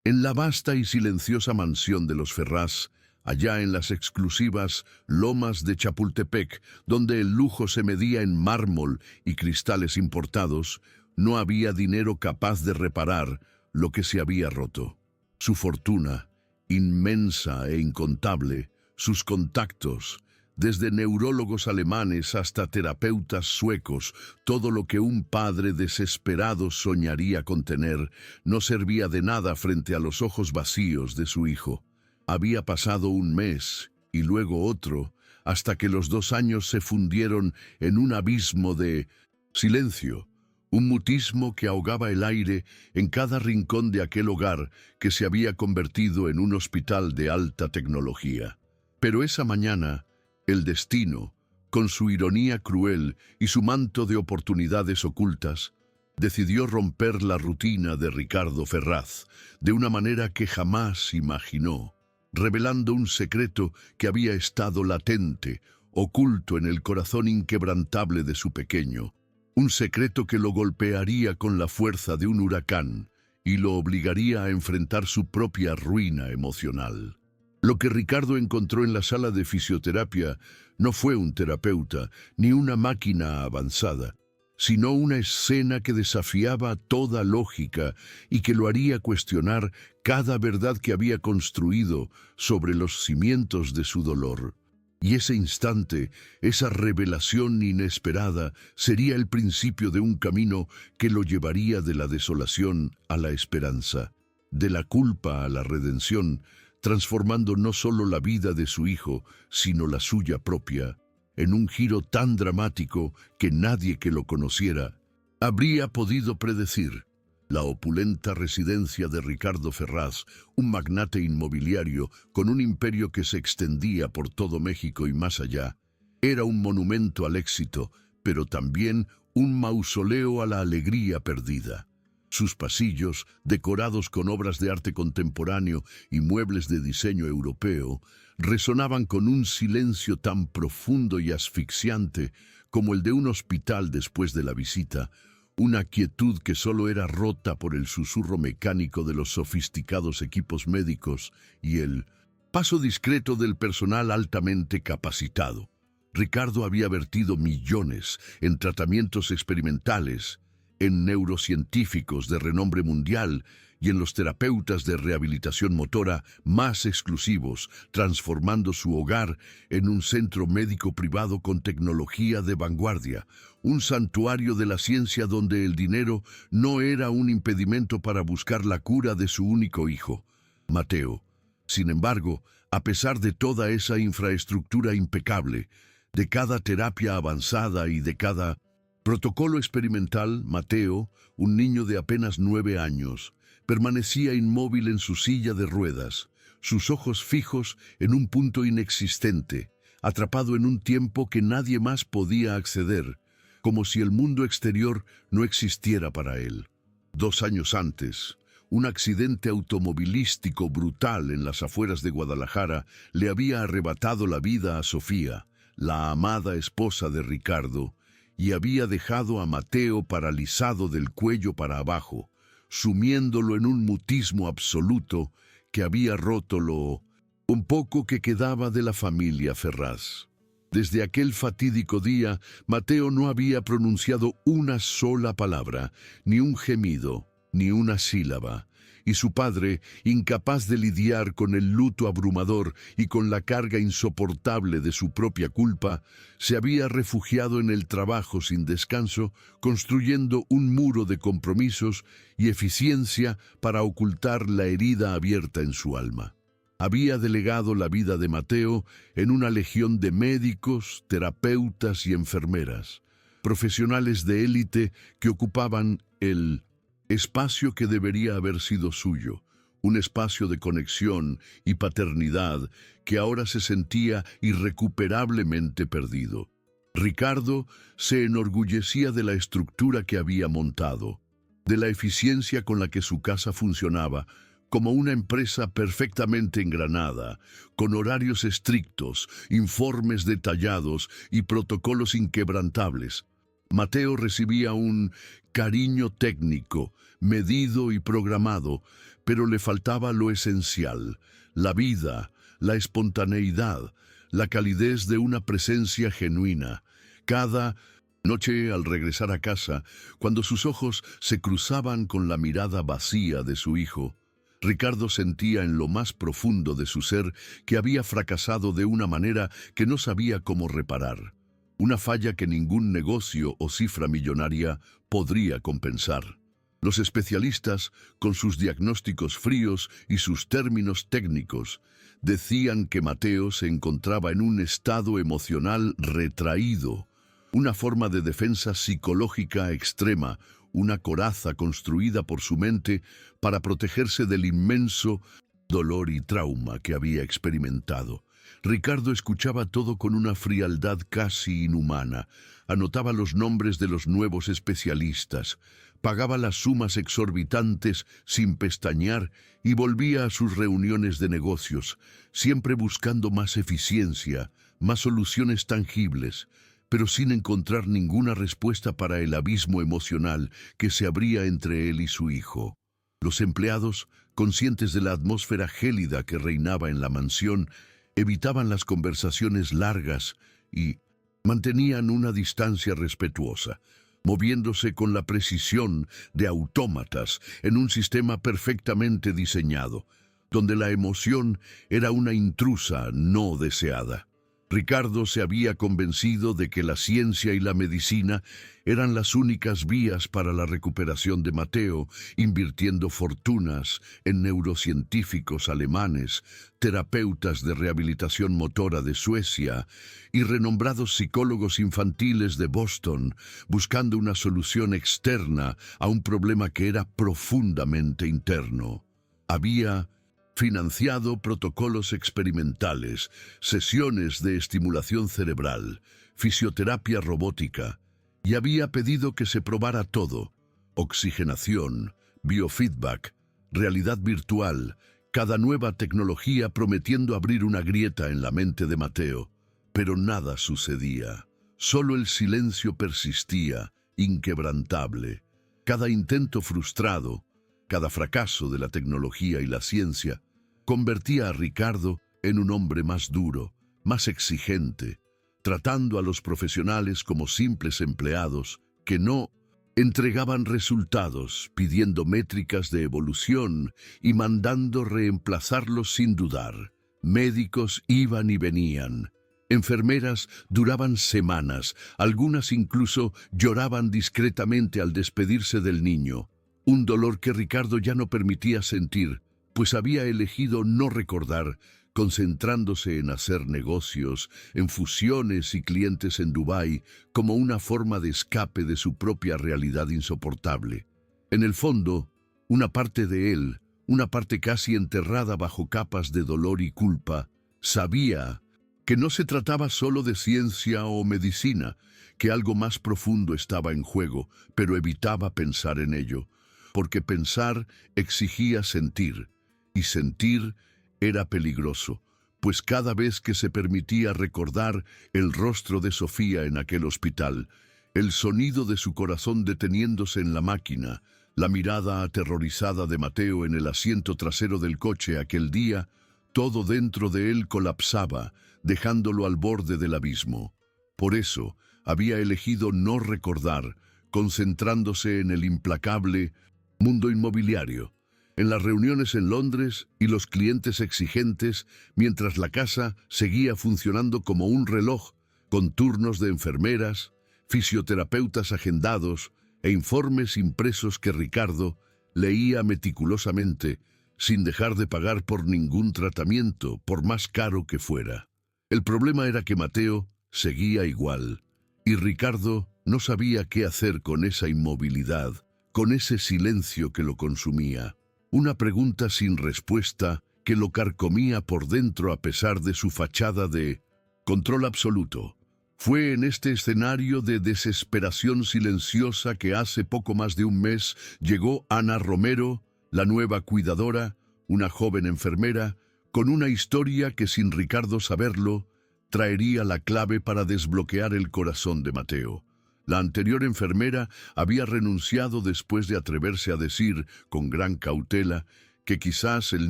En la vasta y silenciosa mansión de los Ferraz, allá en las exclusivas lomas de Chapultepec, donde el lujo se medía en mármol y cristales importados, no había dinero capaz de reparar lo que se había roto. Su fortuna, inmensa e incontable, sus contactos, desde neurólogos alemanes hasta terapeutas suecos, todo lo que un padre desesperado soñaría con tener, no servía de nada frente a los ojos vacíos de su hijo. Había pasado un mes y luego otro, hasta que los 2 años se fundieron en un abismo de silencio, un mutismo que ahogaba el aire en cada rincón de aquel hogar que se había convertido en un hospital de alta tecnología. Pero esa mañana, el destino, con su ironía cruel y su manto de oportunidades ocultas, decidió romper la rutina de Ricardo Ferraz de una manera que jamás imaginó, revelando un secreto que había estado latente, oculto en el corazón inquebrantable de su pequeño, un secreto que lo golpearía con la fuerza de un huracán y lo obligaría a enfrentar su propia ruina emocional. Lo que Ricardo encontró en la sala de fisioterapia no fue un terapeuta ni una máquina avanzada, sino una escena que desafiaba toda lógica y que lo haría cuestionar cada verdad que había construido sobre los cimientos de su dolor. Y ese instante, esa revelación inesperada, sería el principio de un camino que lo llevaría de la desolación a la esperanza, de la culpa a la redención, transformando no solo la vida de su hijo, sino la suya propia, en un giro tan dramático que nadie que lo conociera habría podido predecir. La opulenta residencia de Ricardo Ferraz, un magnate inmobiliario con un imperio que se extendía por todo México y más allá, era un monumento al éxito, pero también un mausoleo a la alegría perdida. Sus pasillos, decorados con obras de arte contemporáneo y muebles de diseño europeo, resonaban con un silencio tan profundo y asfixiante como el de un hospital después de la visita, una quietud que solo era rota por el susurro mecánico de los sofisticados equipos médicos y el paso discreto del personal altamente capacitado. Ricardo había vertido millones en tratamientos experimentales, en neurocientíficos de renombre mundial y en los terapeutas de rehabilitación motora más exclusivos, transformando su hogar en un centro médico privado con tecnología de vanguardia, un santuario de la ciencia donde el dinero no era un impedimento para buscar la cura de su único hijo, Mateo. Sin embargo, a pesar de toda esa infraestructura impecable, de cada terapia avanzada y de cada protocolo experimental, Mateo, un niño de apenas 9 años, permanecía inmóvil en su silla de ruedas, sus ojos fijos en un punto inexistente, atrapado en un tiempo que nadie más podía acceder, como si el mundo exterior no existiera para él. 2 años antes, un accidente automovilístico brutal en las afueras de Guadalajara le había arrebatado la vida a Sofía, la amada esposa de Ricardo, y había dejado a Mateo paralizado del cuello para abajo, sumiéndolo en un mutismo absoluto que había roto lo un poco que quedaba de la familia Ferraz. Desde aquel fatídico día, Mateo no había pronunciado una sola palabra, ni un gemido, ni una sílaba, y su padre, incapaz de lidiar con el luto abrumador y con la carga insoportable de su propia culpa, se había refugiado en el trabajo sin descanso, construyendo un muro de compromisos y eficiencia para ocultar la herida abierta en su alma. Había delegado la vida de Mateo en una legión de médicos, terapeutas y enfermeras, profesionales de élite que ocupaban el espacio que debería haber sido suyo, un espacio de conexión y paternidad que ahora se sentía irrecuperablemente perdido. Ricardo se enorgullecía de la estructura que había montado, de la eficiencia con la que su casa funcionaba, como una empresa perfectamente engranada, con horarios estrictos, informes detallados y protocolos inquebrantables. Mateo recibía un cariño técnico, medido y programado, pero le faltaba lo esencial, la vida, la espontaneidad, la calidez de una presencia genuina. Cada noche al regresar a casa, cuando sus ojos se cruzaban con la mirada vacía de su hijo, Ricardo sentía en lo más profundo de su ser que había fracasado de una manera que no sabía cómo reparar. Una falla que ningún negocio o cifra millonaria podría compensar. Los especialistas, con sus diagnósticos fríos y sus términos técnicos, decían que Mateo se encontraba en un estado emocional retraído, una forma de defensa psicológica extrema, una coraza construida por su mente para protegerse del inmenso dolor y trauma que había experimentado. Ricardo escuchaba todo con una frialdad casi inhumana, anotaba los nombres de los nuevos especialistas, pagaba las sumas exorbitantes sin pestañear y volvía a sus reuniones de negocios, siempre buscando más eficiencia, más soluciones tangibles, pero sin encontrar ninguna respuesta para el abismo emocional que se abría entre él y su hijo. Los empleados, conscientes de la atmósfera gélida que reinaba en la mansión, evitaban las conversaciones largas y mantenían una distancia respetuosa, moviéndose con la precisión de autómatas en un sistema perfectamente diseñado, donde la emoción era una intrusa no deseada. Ricardo se había convencido de que la ciencia y la medicina eran las únicas vías para la recuperación de Mateo, invirtiendo fortunas en neurocientíficos alemanes, terapeutas de rehabilitación motora de Suecia y renombrados psicólogos infantiles de Boston, buscando una solución externa a un problema que era profundamente interno. Había financiado protocolos experimentales, sesiones de estimulación cerebral, fisioterapia robótica, y había pedido que se probara todo: oxigenación, biofeedback, realidad virtual, cada nueva tecnología prometiendo abrir una grieta en la mente de Mateo. Pero nada sucedía. Solo el silencio persistía, inquebrantable. Cada intento frustrado, cada fracaso de la tecnología y la ciencia, convertía a Ricardo en un hombre más duro, más exigente, tratando a los profesionales como simples empleados que no entregaban resultados, pidiendo métricas de evolución y mandando reemplazarlos sin dudar. Médicos iban y venían. Enfermeras duraban semanas, algunas incluso lloraban discretamente al despedirse del niño, un dolor que Ricardo ya no permitía sentir, pues había elegido no recordar, concentrándose en hacer negocios, en fusiones y clientes en Dubái, como una forma de escape de su propia realidad insoportable. En el fondo, una parte de él, una parte casi enterrada bajo capas de dolor y culpa, sabía que no se trataba solo de ciencia o medicina, que algo más profundo estaba en juego, pero evitaba pensar en ello, porque pensar exigía sentir, y sentir era peligroso, pues cada vez que se permitía recordar el rostro de Sofía en aquel hospital, el sonido de su corazón deteniéndose en la máquina, la mirada aterrorizada de Mateo en el asiento trasero del coche aquel día, todo dentro de él colapsaba, dejándolo al borde del abismo. Por eso había elegido no recordar, concentrándose en el implacable mundo inmobiliario, en las reuniones en Londres y los clientes exigentes, mientras la casa seguía funcionando como un reloj, con turnos de enfermeras, fisioterapeutas agendados e informes impresos que Ricardo leía meticulosamente, sin dejar de pagar por ningún tratamiento, por más caro que fuera. El problema era que Mateo seguía igual, y Ricardo no sabía qué hacer con esa inmovilidad, con ese silencio que lo consumía. Una pregunta sin respuesta que lo carcomía por dentro a pesar de su fachada de control absoluto. Fue en este escenario de desesperación silenciosa que hace poco más de un mes llegó Ana Romero, la nueva cuidadora, una joven enfermera, con una historia que sin Ricardo saberlo, traería la clave para desbloquear el corazón de Mateo. La anterior enfermera había renunciado después de atreverse a decir, con gran cautela, que quizás el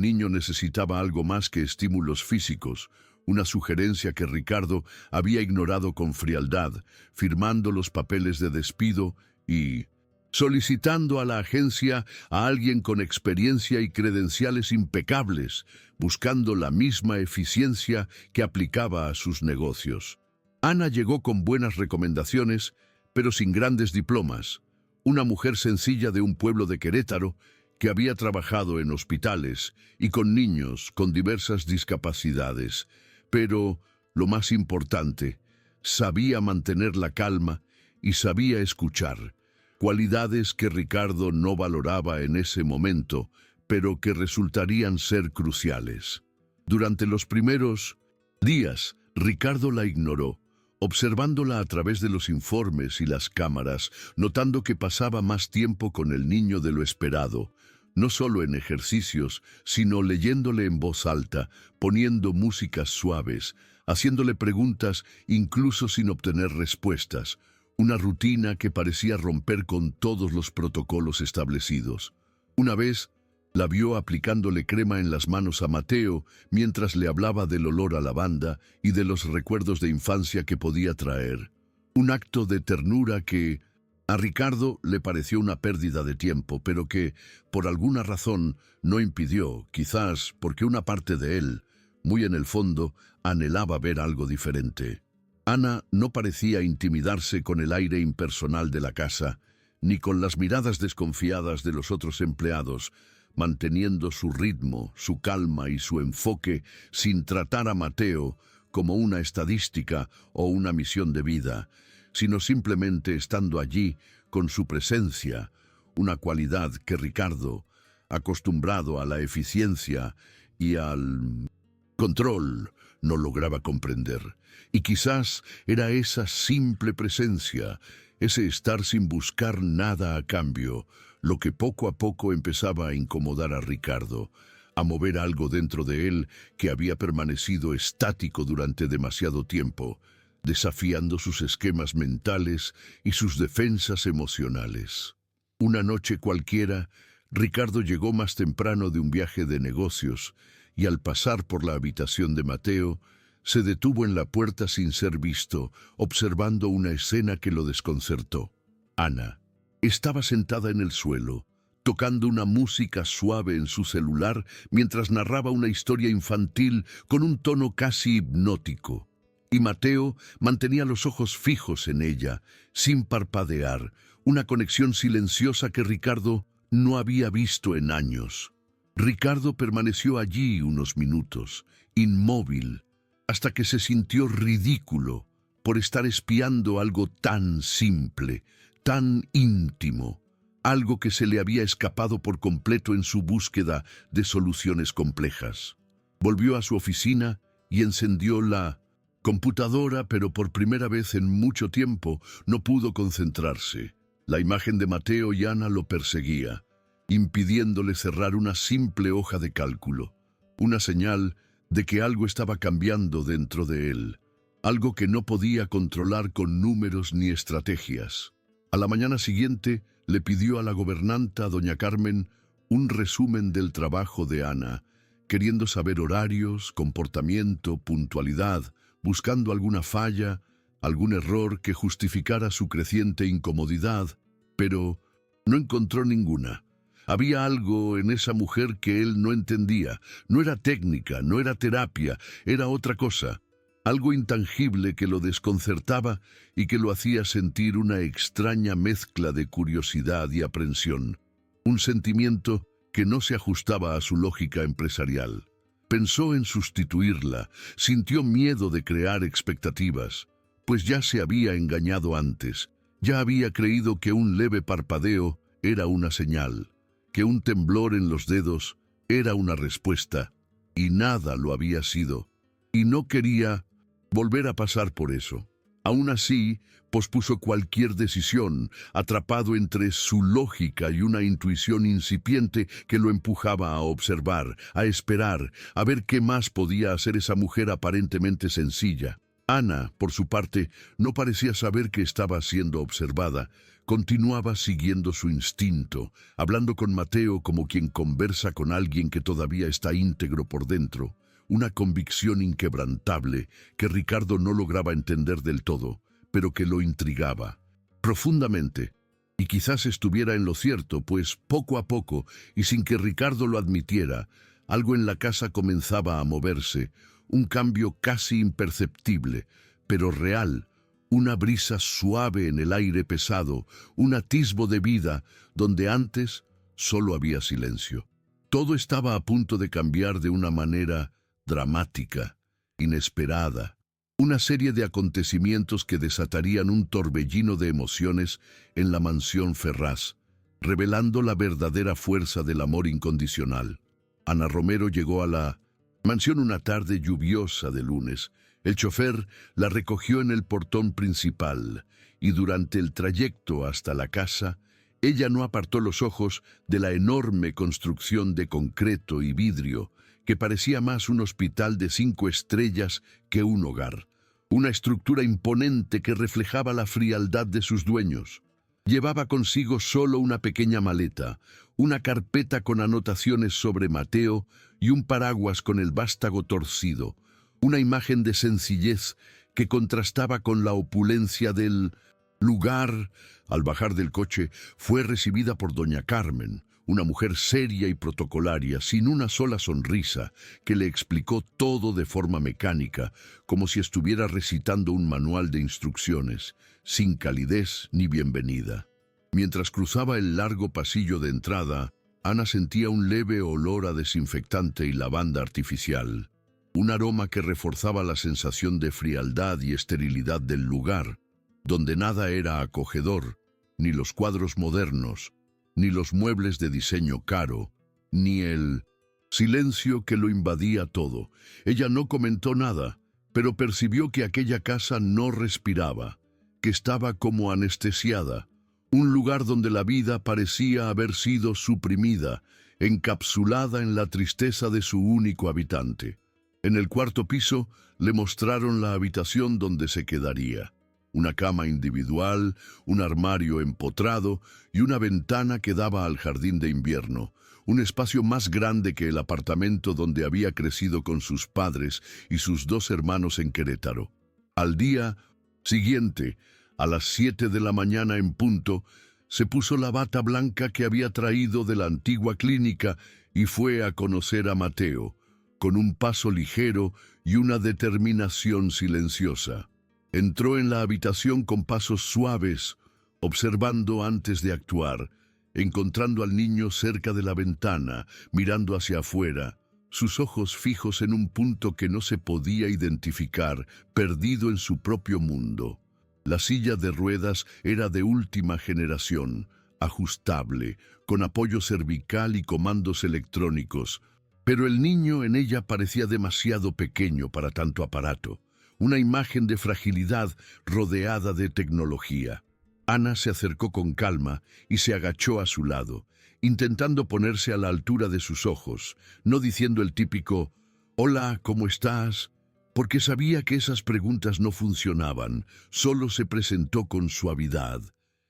niño necesitaba algo más que estímulos físicos, una sugerencia que Ricardo había ignorado con frialdad, firmando los papeles de despido y solicitando a la agencia a alguien con experiencia y credenciales impecables, buscando la misma eficiencia que aplicaba a sus negocios. Ana llegó con buenas recomendaciones, pero sin grandes diplomas. Una mujer sencilla de un pueblo de Querétaro que había trabajado en hospitales y con niños con diversas discapacidades. Pero, lo más importante, sabía mantener la calma y sabía escuchar, cualidades que Ricardo no valoraba en ese momento, pero que resultarían ser cruciales. Durante los primeros días, Ricardo la ignoró, observándola a través de los informes y las cámaras, notando que pasaba más tiempo con el niño de lo esperado, no solo en ejercicios, sino leyéndole en voz alta, poniendo músicas suaves, haciéndole preguntas incluso sin obtener respuestas, una rutina que parecía romper con todos los protocolos establecidos. Una vez, la vio aplicándole crema en las manos a Mateo mientras le hablaba del olor a lavanda y de los recuerdos de infancia que podía traer. Un acto de ternura que a Ricardo le pareció una pérdida de tiempo, pero que, por alguna razón, no impidió, quizás porque una parte de él, muy en el fondo, anhelaba ver algo diferente. Ana no parecía intimidarse con el aire impersonal de la casa, ni con las miradas desconfiadas de los otros empleados, manteniendo su ritmo, su calma y su enfoque sin tratar a Mateo como una estadística o una misión de vida, sino simplemente estando allí con su presencia, una cualidad que Ricardo, acostumbrado a la eficiencia y al control, no lograba comprender. Y quizás era esa simple presencia, ese estar sin buscar nada a cambio, lo que poco a poco empezaba a incomodar a Ricardo, a mover algo dentro de él que había permanecido estático durante demasiado tiempo, desafiando sus esquemas mentales y sus defensas emocionales. Una noche cualquiera, Ricardo llegó más temprano de un viaje de negocios y al pasar por la habitación de Mateo, se detuvo en la puerta sin ser visto, observando una escena que lo desconcertó. Ana estaba sentada en el suelo, tocando una música suave en su celular mientras narraba una historia infantil con un tono casi hipnótico. Y Mateo mantenía los ojos fijos en ella, sin parpadear, una conexión silenciosa que Ricardo no había visto en años. Ricardo permaneció allí unos minutos, inmóvil, hasta que se sintió ridículo por estar espiando algo tan simple, tan íntimo, algo que se le había escapado por completo en su búsqueda de soluciones complejas. Volvió a su oficina y encendió la computadora, pero por primera vez en mucho tiempo no pudo concentrarse. La imagen de Mateo y Ana lo perseguía, impidiéndole cerrar una simple hoja de cálculo, una señal de que algo estaba cambiando dentro de él, algo que no podía controlar con números ni estrategias. A la mañana siguiente le pidió a la gobernanta, doña Carmen, un resumen del trabajo de Ana, queriendo saber horarios, comportamiento, puntualidad, buscando alguna falla, algún error que justificara su creciente incomodidad, pero no encontró ninguna. Había algo en esa mujer que él no entendía. No era técnica, no era terapia, era otra cosa. Algo intangible que lo desconcertaba y que lo hacía sentir una extraña mezcla de curiosidad y aprensión. Un sentimiento que no se ajustaba a su lógica empresarial. Pensó en sustituirla, sintió miedo de crear expectativas, pues ya se había engañado antes. Ya había creído que un leve parpadeo era una señal, que un temblor en los dedos era una respuesta, y nada lo había sido, y no quería volver a pasar por eso. Aún así, pospuso cualquier decisión, atrapado entre su lógica y una intuición incipiente que lo empujaba a observar, a esperar, a ver qué más podía hacer esa mujer aparentemente sencilla. Ana, por su parte, no parecía saber que estaba siendo observada. Continuaba siguiendo su instinto, hablando con Mateo como quien conversa con alguien que todavía está íntegro por dentro. Una convicción inquebrantable que Ricardo no lograba entender del todo, pero que lo intrigaba profundamente. Y quizás estuviera en lo cierto, pues poco a poco, y sin que Ricardo lo admitiera, algo en la casa comenzaba a moverse, un cambio casi imperceptible, pero real, una brisa suave en el aire pesado, un atisbo de vida donde antes solo había silencio. Todo estaba a punto de cambiar de una manera dramática, inesperada. Una serie de acontecimientos que desatarían un torbellino de emociones en la mansión Ferraz, revelando la verdadera fuerza del amor incondicional. Ana Romero llegó a la mansión una tarde lluviosa de lunes. El chofer la recogió en el portón principal y durante el trayecto hasta la casa, ella no apartó los ojos de la enorme construcción de concreto y vidrio que parecía más un hospital de 5 estrellas que un hogar. Una estructura imponente que reflejaba la frialdad de sus dueños. Llevaba consigo solo una pequeña maleta, una carpeta con anotaciones sobre Mateo y un paraguas con el vástago torcido, una imagen de sencillez que contrastaba con la opulencia del lugar. Al bajar del coche, fue recibida por doña Carmen, una mujer seria y protocolaria, sin una sola sonrisa, que le explicó todo de forma mecánica, como si estuviera recitando un manual de instrucciones, sin calidez ni bienvenida. Mientras cruzaba el largo pasillo de entrada, Ana sentía un leve olor a desinfectante y lavanda artificial, un aroma que reforzaba la sensación de frialdad y esterilidad del lugar, donde nada era acogedor, ni los cuadros modernos, ni los muebles de diseño caro, ni el silencio que lo invadía todo. Ella no comentó nada, pero percibió que aquella casa no respiraba, que estaba como anestesiada, un lugar donde la vida parecía haber sido suprimida, encapsulada en la tristeza de su único habitante. En el cuarto piso le mostraron la habitación donde se quedaría. Una cama individual, un armario empotrado y una ventana que daba al jardín de invierno, un espacio más grande que el apartamento donde había crecido con sus padres y sus 2 hermanos en Querétaro. Al día siguiente, a las 7 de la mañana en punto, se puso la bata blanca que había traído de la antigua clínica y fue a conocer a Mateo, con un paso ligero y una determinación silenciosa. Entró en la habitación con pasos suaves, observando antes de actuar, encontrando al niño cerca de la ventana, mirando hacia afuera, sus ojos fijos en un punto que no se podía identificar, perdido en su propio mundo. La silla de ruedas era de última generación, ajustable, con apoyo cervical y comandos electrónicos, pero el niño en ella parecía demasiado pequeño para tanto aparato. Una imagen de fragilidad rodeada de tecnología. Ana se acercó con calma y se agachó a su lado, intentando ponerse a la altura de sus ojos, no diciendo el típico «Hola, ¿cómo estás?», porque sabía que esas preguntas no funcionaban. Solo se presentó con suavidad.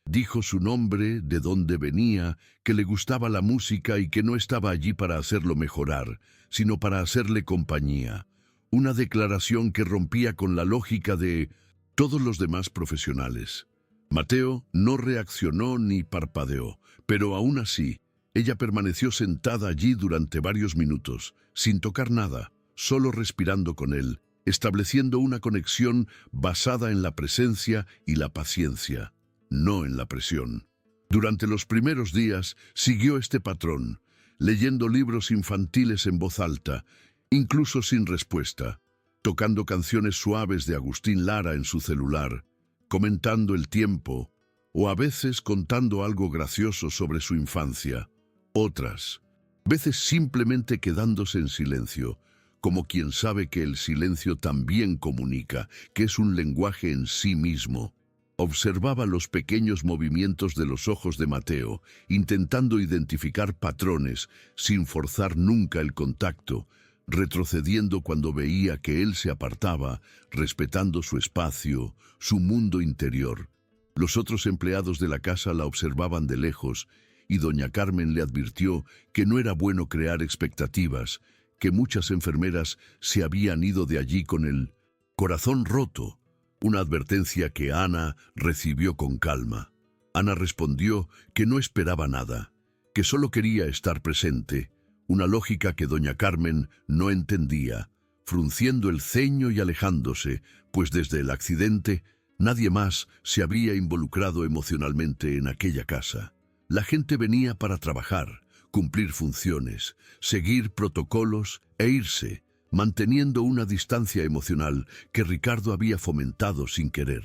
Dijo su nombre, de dónde venía, que le gustaba la música y que no estaba allí para hacerlo mejorar, sino para hacerle compañía. Una declaración que rompía con la lógica de todos los demás profesionales. Mateo no reaccionó ni parpadeó, pero aún así, ella permaneció sentada allí durante varios minutos, sin tocar nada, solo respirando con él, estableciendo una conexión basada en la presencia y la paciencia, no en la presión. Durante los primeros días siguió este patrón, leyendo libros infantiles en voz alta, incluso sin respuesta, tocando canciones suaves de Agustín Lara en su celular, comentando el tiempo, o a veces contando algo gracioso sobre su infancia. Otras veces simplemente quedándose en silencio, como quien sabe que el silencio también comunica, que es un lenguaje en sí mismo. Observaba los pequeños movimientos de los ojos de Mateo, intentando identificar patrones, sin forzar nunca el contacto, retrocediendo cuando veía que él se apartaba, respetando su espacio, su mundo interior. Los otros empleados de la casa la observaban de lejos y doña Carmen le advirtió que no era bueno crear expectativas, que muchas enfermeras se habían ido de allí con el corazón roto, una advertencia que Ana recibió con calma. Ana respondió que no esperaba nada, que solo quería estar presente, una lógica que doña Carmen no entendía, frunciendo el ceño y alejándose, pues desde el accidente nadie más se había involucrado emocionalmente en aquella casa. La gente venía para trabajar, cumplir funciones, seguir protocolos e irse, manteniendo una distancia emocional que Ricardo había fomentado sin querer.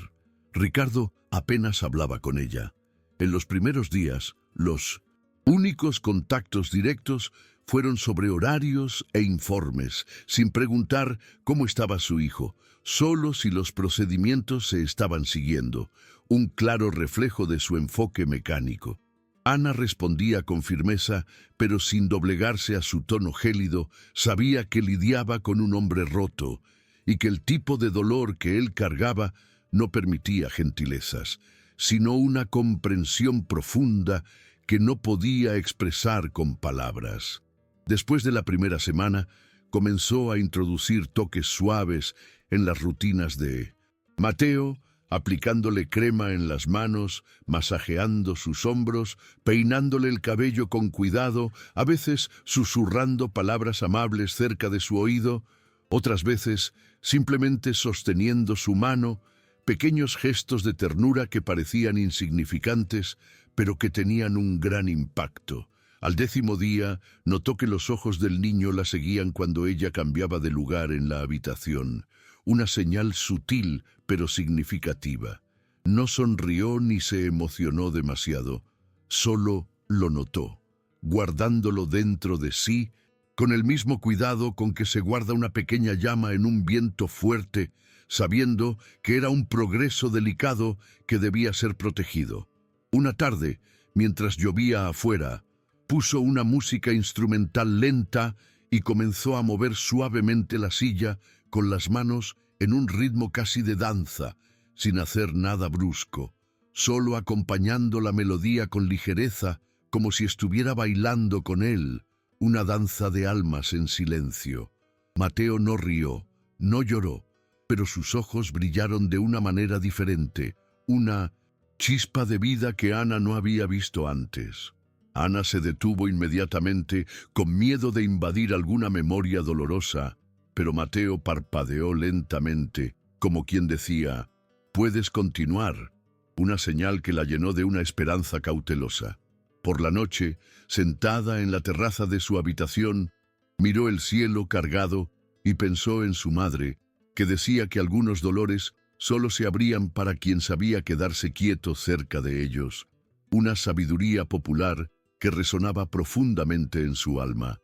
Ricardo apenas hablaba con ella. En los primeros días, los únicos contactos directos fueron sobre horarios e informes, sin preguntar cómo estaba su hijo, solo si los procedimientos se estaban siguiendo, un claro reflejo de su enfoque mecánico. Ana respondía con firmeza, pero sin doblegarse a su tono gélido, sabía que lidiaba con un hombre roto y que el tipo de dolor que él cargaba no permitía gentilezas, sino una comprensión profunda que no podía expresar con palabras. Después de la primera semana, comenzó a introducir toques suaves en las rutinas de Mateo, aplicándole crema en las manos, masajeando sus hombros, peinándole el cabello con cuidado, a veces susurrando palabras amables cerca de su oído, otras veces simplemente sosteniendo su mano, pequeños gestos de ternura que parecían insignificantes, pero que tenían un gran impacto. Al 10º día, notó que los ojos del niño la seguían cuando ella cambiaba de lugar en la habitación, una señal sutil pero significativa. No sonrió ni se emocionó demasiado, solo lo notó, guardándolo dentro de sí, con el mismo cuidado con que se guarda una pequeña llama en un viento fuerte, sabiendo que era un progreso delicado que debía ser protegido. Una tarde, mientras llovía afuera, puso una música instrumental lenta y comenzó a mover suavemente la silla con las manos en un ritmo casi de danza, sin hacer nada brusco, solo acompañando la melodía con ligereza, como si estuviera bailando con él, una danza de almas en silencio. Mateo no rió, no lloró, pero sus ojos brillaron de una manera diferente, una chispa de vida que Ana no había visto antes. Ana se detuvo inmediatamente, con miedo de invadir alguna memoria dolorosa, pero Mateo parpadeó lentamente, como quien decía, «Puedes continuar», una señal que la llenó de una esperanza cautelosa. Por la noche, sentada en la terraza de su habitación, miró el cielo cargado y pensó en su madre, que decía que algunos dolores solo se abrían para quien sabía quedarse quieto cerca de ellos, una sabiduría popular que resonaba profundamente en su alma.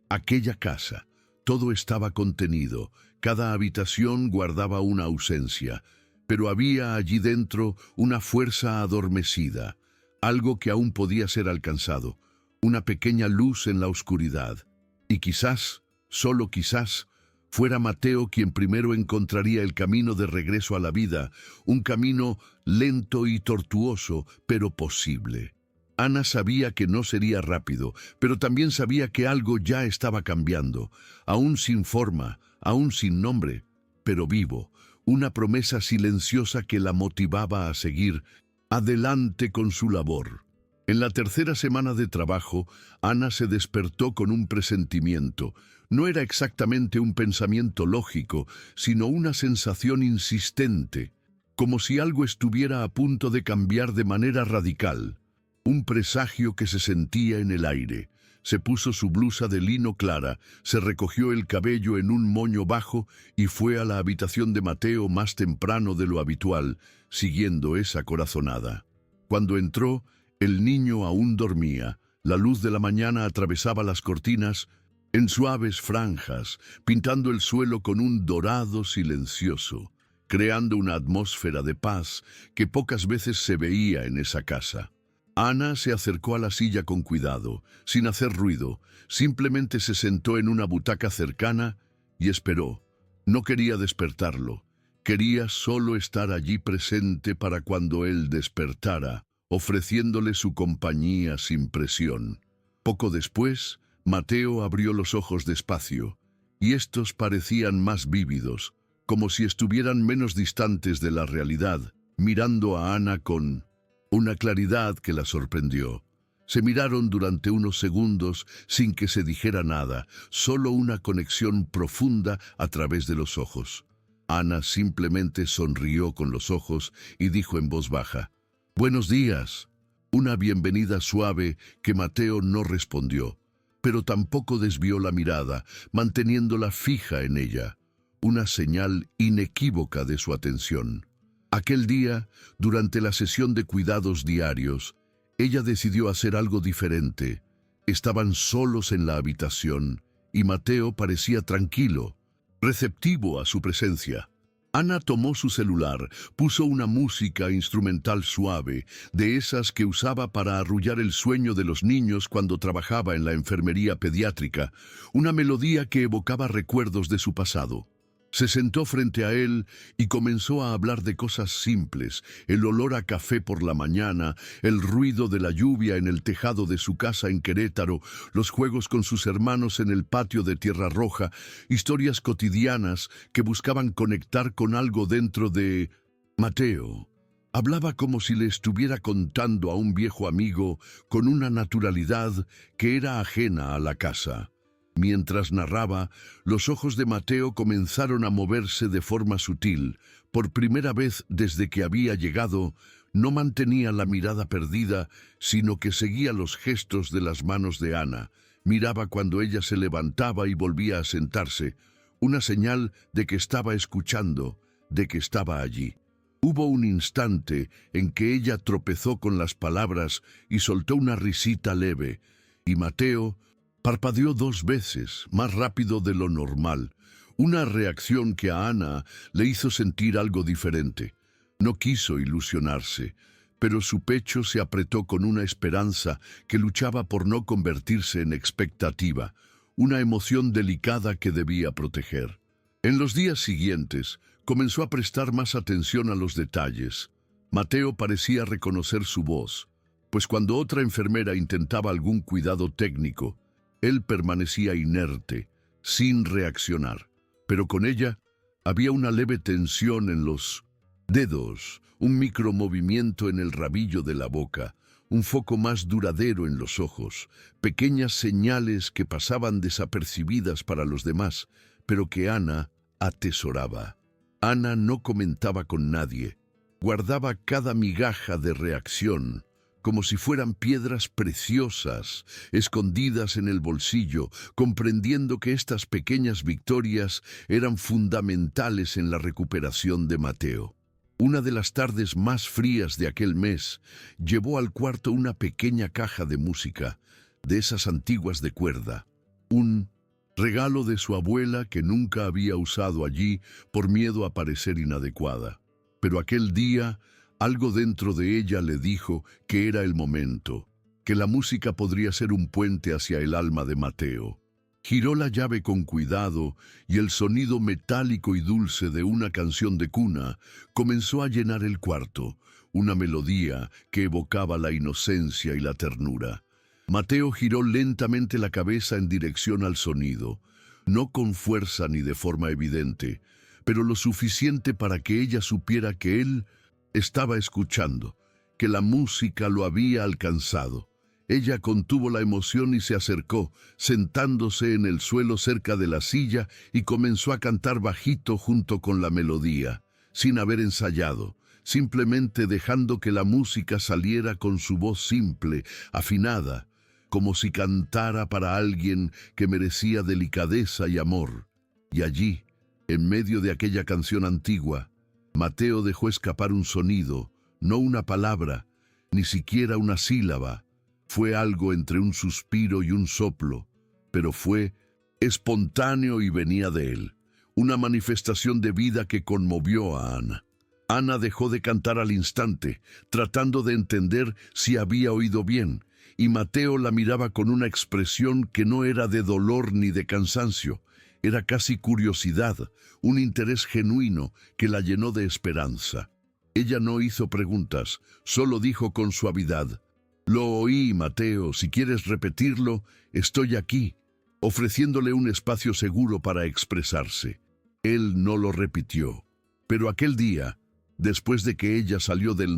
Aquella casa, todo estaba contenido, cada habitación guardaba una ausencia, pero había allí dentro una fuerza adormecida, algo que aún podía ser alcanzado, una pequeña luz en la oscuridad. Y quizás, solo quizás, fuera Mateo quien primero encontraría el camino de regreso a la vida, un camino lento y tortuoso, pero posible. Ana sabía que no sería rápido, pero también sabía que algo ya estaba cambiando, aún sin forma, aún sin nombre, pero vivo, una promesa silenciosa que la motivaba a seguir adelante con su labor. En la tercera semana de trabajo, Ana se despertó con un presentimiento. No era exactamente un pensamiento lógico, sino una sensación insistente, como si algo estuviera a punto de cambiar de manera radical. Un presagio que se sentía en el aire. Se puso su blusa de lino clara, se recogió el cabello en un moño bajo y fue a la habitación de Mateo más temprano de lo habitual, siguiendo esa corazonada. Cuando entró, el niño aún dormía. La luz de la mañana atravesaba las cortinas en suaves franjas, pintando el suelo con un dorado silencioso, creando una atmósfera de paz que pocas veces se veía en esa casa. Ana se acercó a la silla con cuidado, sin hacer ruido. Simplemente se sentó en una butaca cercana y esperó. No quería despertarlo. Quería solo estar allí presente para cuando él despertara, ofreciéndole su compañía sin presión. Poco después, Mateo abrió los ojos despacio, y estos parecían más vívidos, como si estuvieran menos distantes de la realidad, mirando a Ana con una claridad que la sorprendió. Se miraron durante unos segundos sin que se dijera nada, solo una conexión profunda a través de los ojos. Ana simplemente sonrió con los ojos y dijo en voz baja, «Buenos días». Una bienvenida suave que Mateo no respondió, pero tampoco desvió la mirada, manteniéndola fija en ella, una señal inequívoca de su atención. Aquel día, durante la sesión de cuidados diarios, ella decidió hacer algo diferente. Estaban solos en la habitación y Mateo parecía tranquilo, receptivo a su presencia. Ana tomó su celular, puso una música instrumental suave, de esas que usaba para arrullar el sueño de los niños cuando trabajaba en la enfermería pediátrica, una melodía que evocaba recuerdos de su pasado. Se sentó frente a él y comenzó a hablar de cosas simples, el olor a café por la mañana, el ruido de la lluvia en el tejado de su casa en Querétaro, los juegos con sus hermanos en el patio de Tierra Roja, historias cotidianas que buscaban conectar con algo dentro de Mateo. Hablaba como si le estuviera contando a un viejo amigo con una naturalidad que era ajena a la casa. Mientras narraba, los ojos de Mateo comenzaron a moverse de forma sutil. Por primera vez desde que había llegado, no mantenía la mirada perdida, sino que seguía los gestos de las manos de Ana. Miraba cuando ella se levantaba y volvía a sentarse, una señal de que estaba escuchando, de que estaba allí. Hubo un instante en que ella tropezó con las palabras y soltó una risita leve, y Mateo parpadeó 2 veces, más rápido de lo normal, una reacción que a Ana le hizo sentir algo diferente. No quiso ilusionarse, pero su pecho se apretó con una esperanza que luchaba por no convertirse en expectativa, una emoción delicada que debía proteger. En los días siguientes, comenzó a prestar más atención a los detalles. Mateo parecía reconocer su voz, pues cuando otra enfermera intentaba algún cuidado técnico, él permanecía inerte, sin reaccionar, pero con ella había una leve tensión en los dedos, un micromovimiento en el rabillo de la boca, un foco más duradero en los ojos, pequeñas señales que pasaban desapercibidas para los demás, pero que Ana atesoraba. Ana no comentaba con nadie, guardaba cada migaja de reacción, como si fueran piedras preciosas, escondidas en el bolsillo, comprendiendo que estas pequeñas victorias eran fundamentales en la recuperación de Mateo. Una de las tardes más frías de aquel mes, llevó al cuarto una pequeña caja de música, de esas antiguas de cuerda, un regalo de su abuela que nunca había usado allí por miedo a parecer inadecuada. Pero aquel día, algo dentro de ella le dijo que era el momento, que la música podría ser un puente hacia el alma de Mateo. Giró la llave con cuidado y el sonido metálico y dulce de una canción de cuna comenzó a llenar el cuarto, una melodía que evocaba la inocencia y la ternura. Mateo giró lentamente la cabeza en dirección al sonido, no con fuerza ni de forma evidente, pero lo suficiente para que ella supiera que él estaba escuchando, que la música lo había alcanzado. Ella contuvo la emoción y se acercó, sentándose en el suelo cerca de la silla y comenzó a cantar bajito junto con la melodía, sin haber ensayado, simplemente dejando que la música saliera con su voz simple, afinada, como si cantara para alguien que merecía delicadeza y amor. Y allí, en medio de aquella canción antigua, Mateo dejó escapar un sonido, no una palabra, ni siquiera una sílaba. Fue algo entre un suspiro y un soplo, pero fue espontáneo y venía de él, una manifestación de vida que conmovió a Ana. Ana dejó de cantar al instante, tratando de entender si había oído bien, y Mateo la miraba con una expresión que no era de dolor ni de cansancio, era casi curiosidad, un interés genuino que la llenó de esperanza. Ella no hizo preguntas, solo dijo con suavidad: «Lo oí, Mateo, si quieres repetirlo, estoy aquí», ofreciéndole un espacio seguro para expresarse. Él no lo repitió, pero aquel día, después de que ella salió del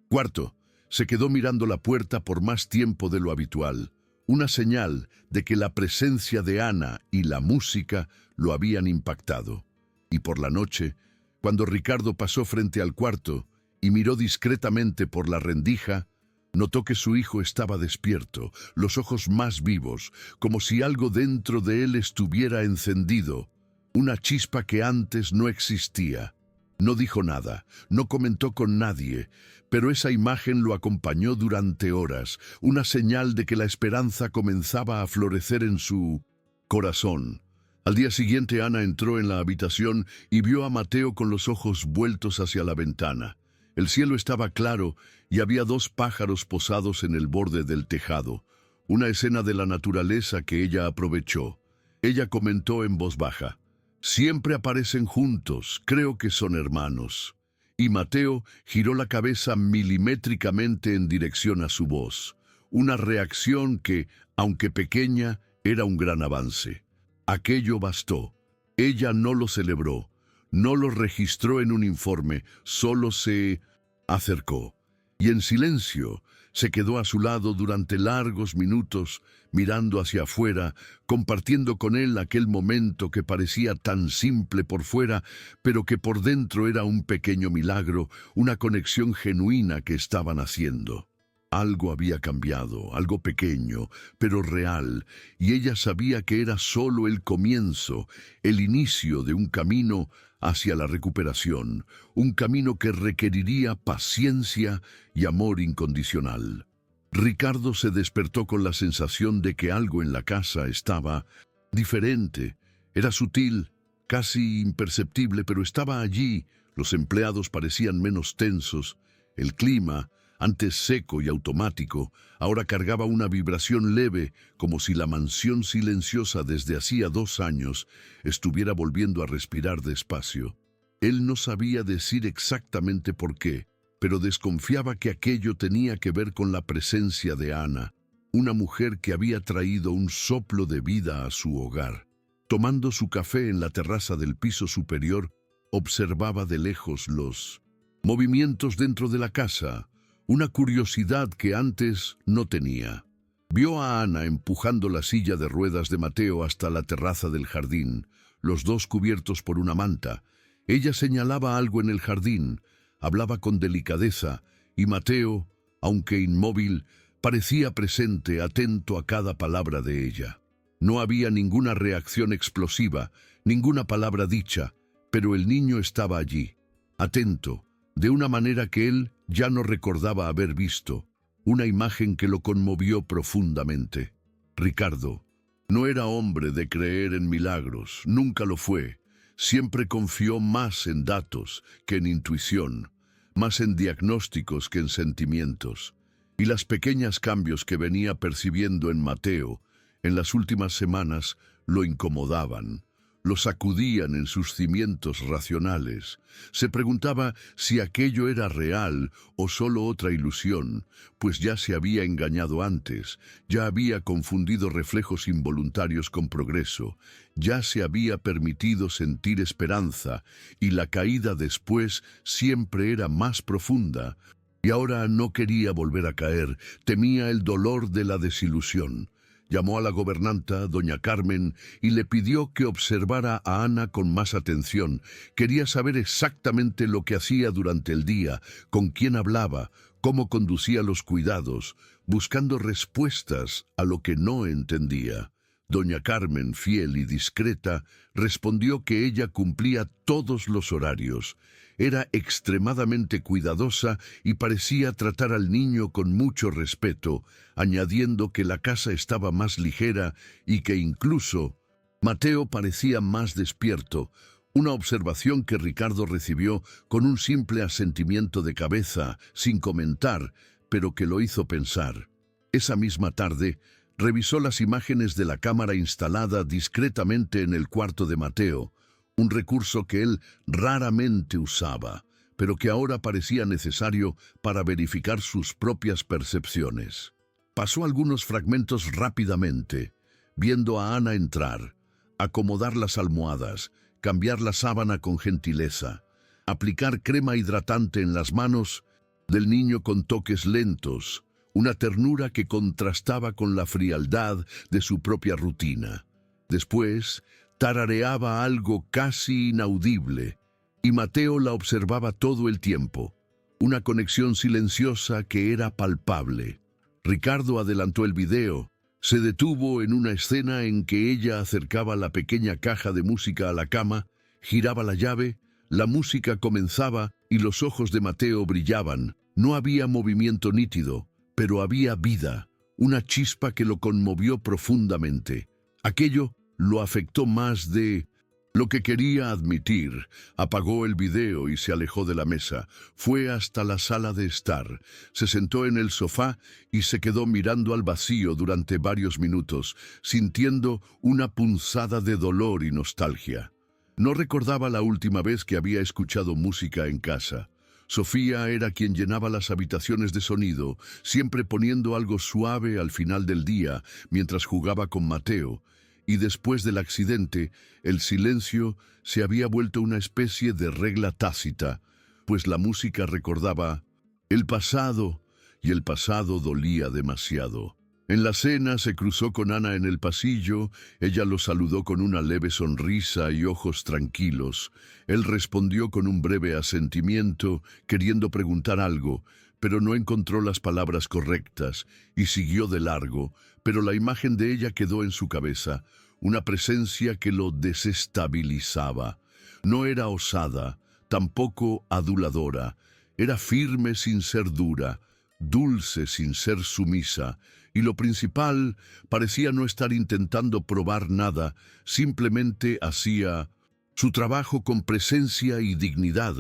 cuarto, se quedó mirando la puerta por más tiempo de lo habitual, una señal de que la presencia de Ana y la música lo habían impactado. Y por la noche, cuando Ricardo pasó frente al cuarto y miró discretamente por la rendija, notó que su hijo estaba despierto, los ojos más vivos, como si algo dentro de él estuviera encendido, una chispa que antes no existía. No dijo nada, no comentó con nadie, pero esa imagen lo acompañó durante horas, una señal de que la esperanza comenzaba a florecer en su corazón. Al día siguiente Ana entró en la habitación y vio a Mateo con los ojos vueltos hacia la ventana. El cielo estaba claro y había 2 pájaros posados en el borde del tejado, una escena de la naturaleza que ella aprovechó. Ella comentó en voz baja: «Siempre aparecen juntos, creo que son hermanos». Y Mateo giró la cabeza milimétricamente en dirección a su voz, una reacción que, aunque pequeña, era un gran avance. Aquello bastó. Ella no lo celebró, no lo registró en un informe, solo se acercó. Y en silencio se quedó a su lado durante largos minutos, mirando hacia afuera, compartiendo con él aquel momento que parecía tan simple por fuera, pero que por dentro era un pequeño milagro, una conexión genuina que estaban haciendo. Algo había cambiado, algo pequeño, pero real, y ella sabía que era solo el comienzo, el inicio de un camino hacia la recuperación, un camino que requeriría paciencia y amor incondicional. Ricardo se despertó con la sensación de que algo en la casa estaba diferente. Era sutil, casi imperceptible, pero estaba allí. Los empleados parecían menos tensos. El clima, antes seco y automático, ahora cargaba una vibración leve, como si la mansión silenciosa desde hacía 2 años estuviera volviendo a respirar despacio. Él no sabía decir exactamente por qué, pero desconfiaba que aquello tenía que ver con la presencia de Ana, una mujer que había traído un soplo de vida a su hogar. Tomando su café en la terraza del piso superior, observaba de lejos los movimientos dentro de la casa, una curiosidad que antes no tenía. Vio a Ana empujando la silla de ruedas de Mateo hasta la terraza del jardín, los 2 cubiertos por una manta. Ella señalaba algo en el jardín, hablaba con delicadeza, y Mateo, aunque inmóvil, parecía presente, atento a cada palabra de ella. No había ninguna reacción explosiva, ninguna palabra dicha, pero el niño estaba allí, atento, de una manera que él ya no recordaba haber visto, una imagen que lo conmovió profundamente. Ricardo no era hombre de creer en milagros, nunca lo fue. Siempre confió más en datos que en intuición, más en diagnósticos que en sentimientos. Y los pequeños cambios que venía percibiendo en Mateo en las últimas semanas lo incomodaban, lo sacudían en sus cimientos racionales. Se preguntaba si aquello era real o solo otra ilusión, pues ya se había engañado antes, ya había confundido reflejos involuntarios con progreso, ya se había permitido sentir esperanza, y la caída después siempre era más profunda, y ahora no quería volver a caer, temía el dolor de la desilusión. Llamó a la gobernanta, doña Carmen, y le pidió que observara a Ana con más atención. Quería saber exactamente lo que hacía durante el día, con quién hablaba, cómo conducía los cuidados, buscando respuestas a lo que no entendía. Doña Carmen, fiel y discreta, respondió que ella cumplía todos los horarios. Era extremadamente cuidadosa y parecía tratar al niño con mucho respeto, añadiendo que la casa estaba más ligera y que incluso Mateo parecía más despierto, Una observación que Ricardo recibió con un simple asentimiento de cabeza, sin comentar, pero que lo hizo pensar. Esa misma tarde, revisó las imágenes de la cámara instalada discretamente en el cuarto de Mateo, un recurso que él raramente usaba, pero que ahora parecía necesario para verificar sus propias percepciones. Pasó algunos fragmentos rápidamente, viendo a Ana entrar, acomodar las almohadas, cambiar la sábana con gentileza, aplicar crema hidratante en las manos del niño con toques lentos, una ternura que contrastaba con la frialdad de su propia rutina. Después, tarareaba algo casi inaudible, y Mateo la observaba todo el tiempo, una conexión silenciosa que era palpable. Ricardo adelantó el video, se detuvo en una escena en que ella acercaba la pequeña caja de música a la cama, giraba la llave, la música comenzaba y los ojos de Mateo brillaban. No había movimiento nítido, pero había vida, una chispa que lo conmovió profundamente. Aquello lo afectó más de lo que quería admitir. Apagó el video y se alejó de la mesa. Fue hasta la sala de estar. Se sentó en el sofá y se quedó mirando al vacío durante varios minutos, sintiendo una punzada de dolor y nostalgia. No recordaba la última vez que había escuchado música en casa. Sofía era quien llenaba las habitaciones de sonido, siempre poniendo algo suave al final del día, mientras jugaba con Mateo, y después del accidente, el silencio se había vuelto una especie de regla tácita, pues la música recordaba el pasado, y el pasado dolía demasiado. En la cena se cruzó con Ana en el pasillo, ella lo saludó con una leve sonrisa y ojos tranquilos. Él respondió con un breve asentimiento, queriendo preguntar algo, pero no encontró las palabras correctas y siguió de largo, pero la imagen de ella quedó en su cabeza, una presencia que lo desestabilizaba. No era osada, tampoco aduladora, era firme sin ser dura, dulce sin ser sumisa, y lo principal, parecía no estar intentando probar nada, simplemente hacía su trabajo con presencia y dignidad,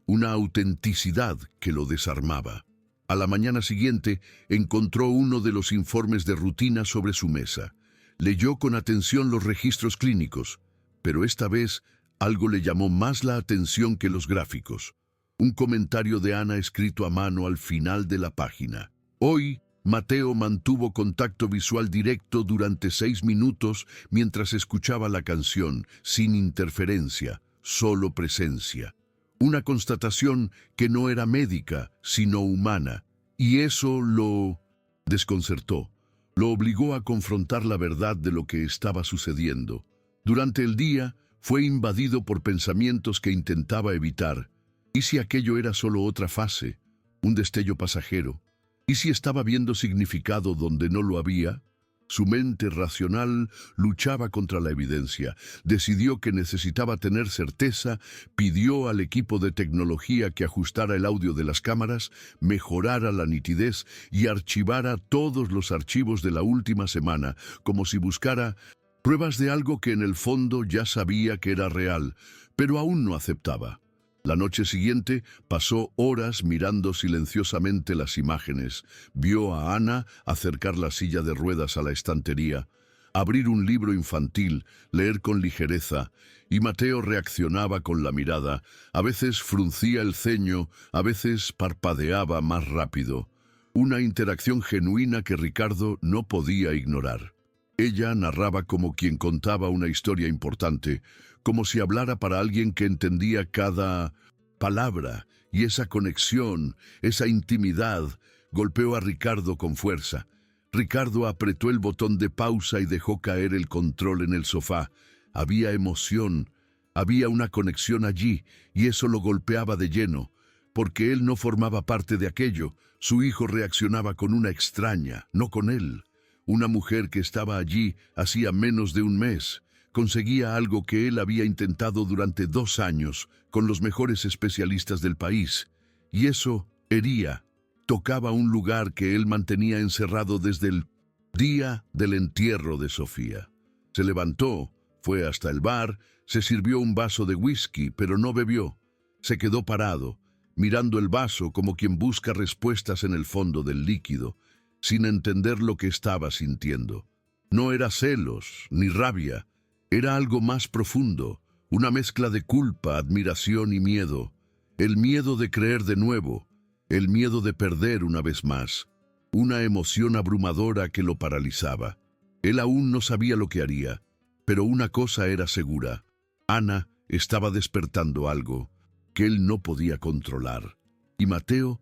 una autenticidad que lo desarmaba. A la mañana siguiente encontró uno de los informes de rutina sobre su mesa. Leyó con atención los registros clínicos, pero esta vez algo le llamó más la atención que los gráficos. Un comentario de Ana escrito a mano al final de la página. Hoy, Mateo mantuvo contacto visual directo durante 6 minutos mientras escuchaba la canción, sin interferencia, solo presencia. Una constatación que no era médica, sino humana, y eso lo desconcertó. Lo obligó a confrontar la verdad de lo que estaba sucediendo. Durante el día, fue invadido por pensamientos que intentaba evitar. ¿Y si aquello era solo otra fase, un destello pasajero? ¿Y si estaba viendo significado donde no lo había? Su mente racional luchaba contra la evidencia. Decidió que necesitaba tener certeza, pidió al equipo de tecnología que ajustara el audio de las cámaras, mejorara la nitidez y archivara todos los archivos de la última semana, como si buscara pruebas de algo que en el fondo ya sabía que era real, pero aún no aceptaba. La noche siguiente pasó horas mirando silenciosamente las imágenes. Vio a Ana acercar la silla de ruedas a la estantería, abrir un libro infantil, leer con ligereza, y Mateo reaccionaba con la mirada. A veces fruncía el ceño, a veces parpadeaba más rápido. Una interacción genuina que Ricardo no podía ignorar. Ella narraba como quien contaba una historia importante, como si hablara para alguien que entendía cada palabra, y esa conexión, esa intimidad, golpeó a Ricardo con fuerza. Ricardo apretó el botón de pausa y dejó caer el control en el sofá. Había emoción, había una conexión allí, y eso lo golpeaba de lleno, porque él no formaba parte de aquello. Su hijo reaccionaba con una extraña, no con él. Una mujer que estaba allí hacía menos de un mes. Conseguía algo que él había intentado durante 2 años con los mejores especialistas del país. Y eso hería, tocaba un lugar que él mantenía encerrado desde el día del entierro de Sofía. Se levantó, Fue hasta el bar, se sirvió un vaso de whisky, pero no bebió. Se quedó parado, mirando el vaso como quien busca respuestas en el fondo del líquido, sin entender lo que estaba sintiendo. No era celos, ni rabia, era algo más profundo, una mezcla de culpa, admiración y miedo. El miedo de creer de nuevo, el miedo de perder una vez más, una emoción abrumadora que lo paralizaba. Él aún no sabía lo que haría, pero una cosa era segura. Ana estaba despertando algo que él no podía controlar. Y Mateo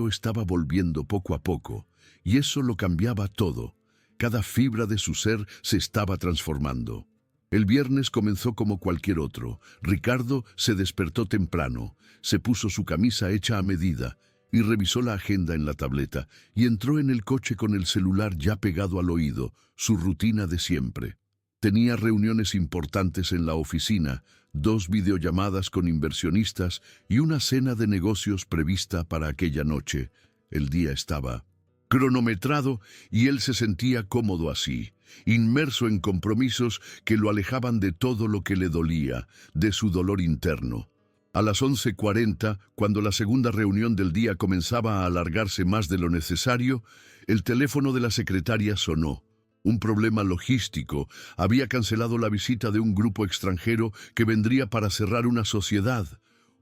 estaba volviendo poco a poco, y eso lo cambiaba todo. Cada fibra de su ser se estaba transformando. El viernes comenzó como cualquier otro. Ricardo se despertó temprano, se puso su camisa hecha a medida y revisó la agenda en la tableta y entró en el coche con el celular ya pegado al oído, su rutina de siempre. Tenía reuniones importantes en la oficina, 2 videollamadas con inversionistas y una cena de negocios prevista para aquella noche. El día estaba cronometrado y él se sentía cómodo así, inmerso en compromisos que lo alejaban de todo lo que le dolía, de su dolor interno. A las 11:40, cuando la segunda reunión del día comenzaba a alargarse más de lo necesario, el teléfono de la secretaria sonó. Un problema logístico había cancelado la visita de un grupo extranjero que vendría para cerrar una sociedad.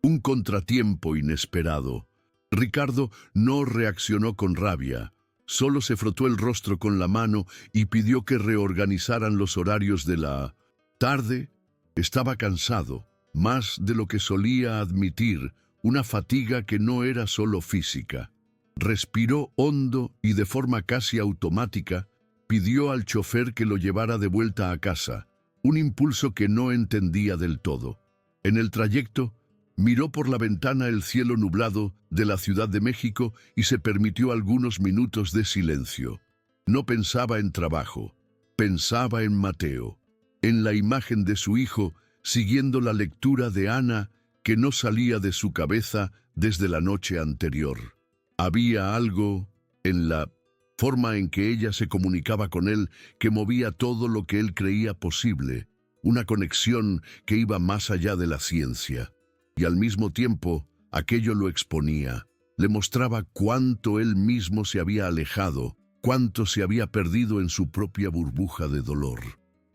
Un contratiempo inesperado. Ricardo no reaccionó con rabia. Solo se frotó el rostro con la mano y pidió que reorganizaran los horarios de la tarde. Estaba cansado, más de lo que solía admitir, una fatiga que no era solo física. Respiró hondo y de forma casi automática, pidió al chofer que lo llevara de vuelta a casa, un impulso que no entendía del todo. En el trayecto, miró por la ventana el cielo nublado de la Ciudad de México y se permitió algunos minutos de silencio. No pensaba en trabajo, pensaba en Mateo, en la imagen de su hijo, siguiendo la lectura de Ana que no salía de su cabeza desde la noche anterior. Había algo en la forma en que ella se comunicaba con él que movía todo lo que él creía posible, una conexión que iba más allá de la ciencia. Y al mismo tiempo, aquello lo exponía, le mostraba cuánto él mismo se había alejado, cuánto se había perdido en su propia burbuja de dolor.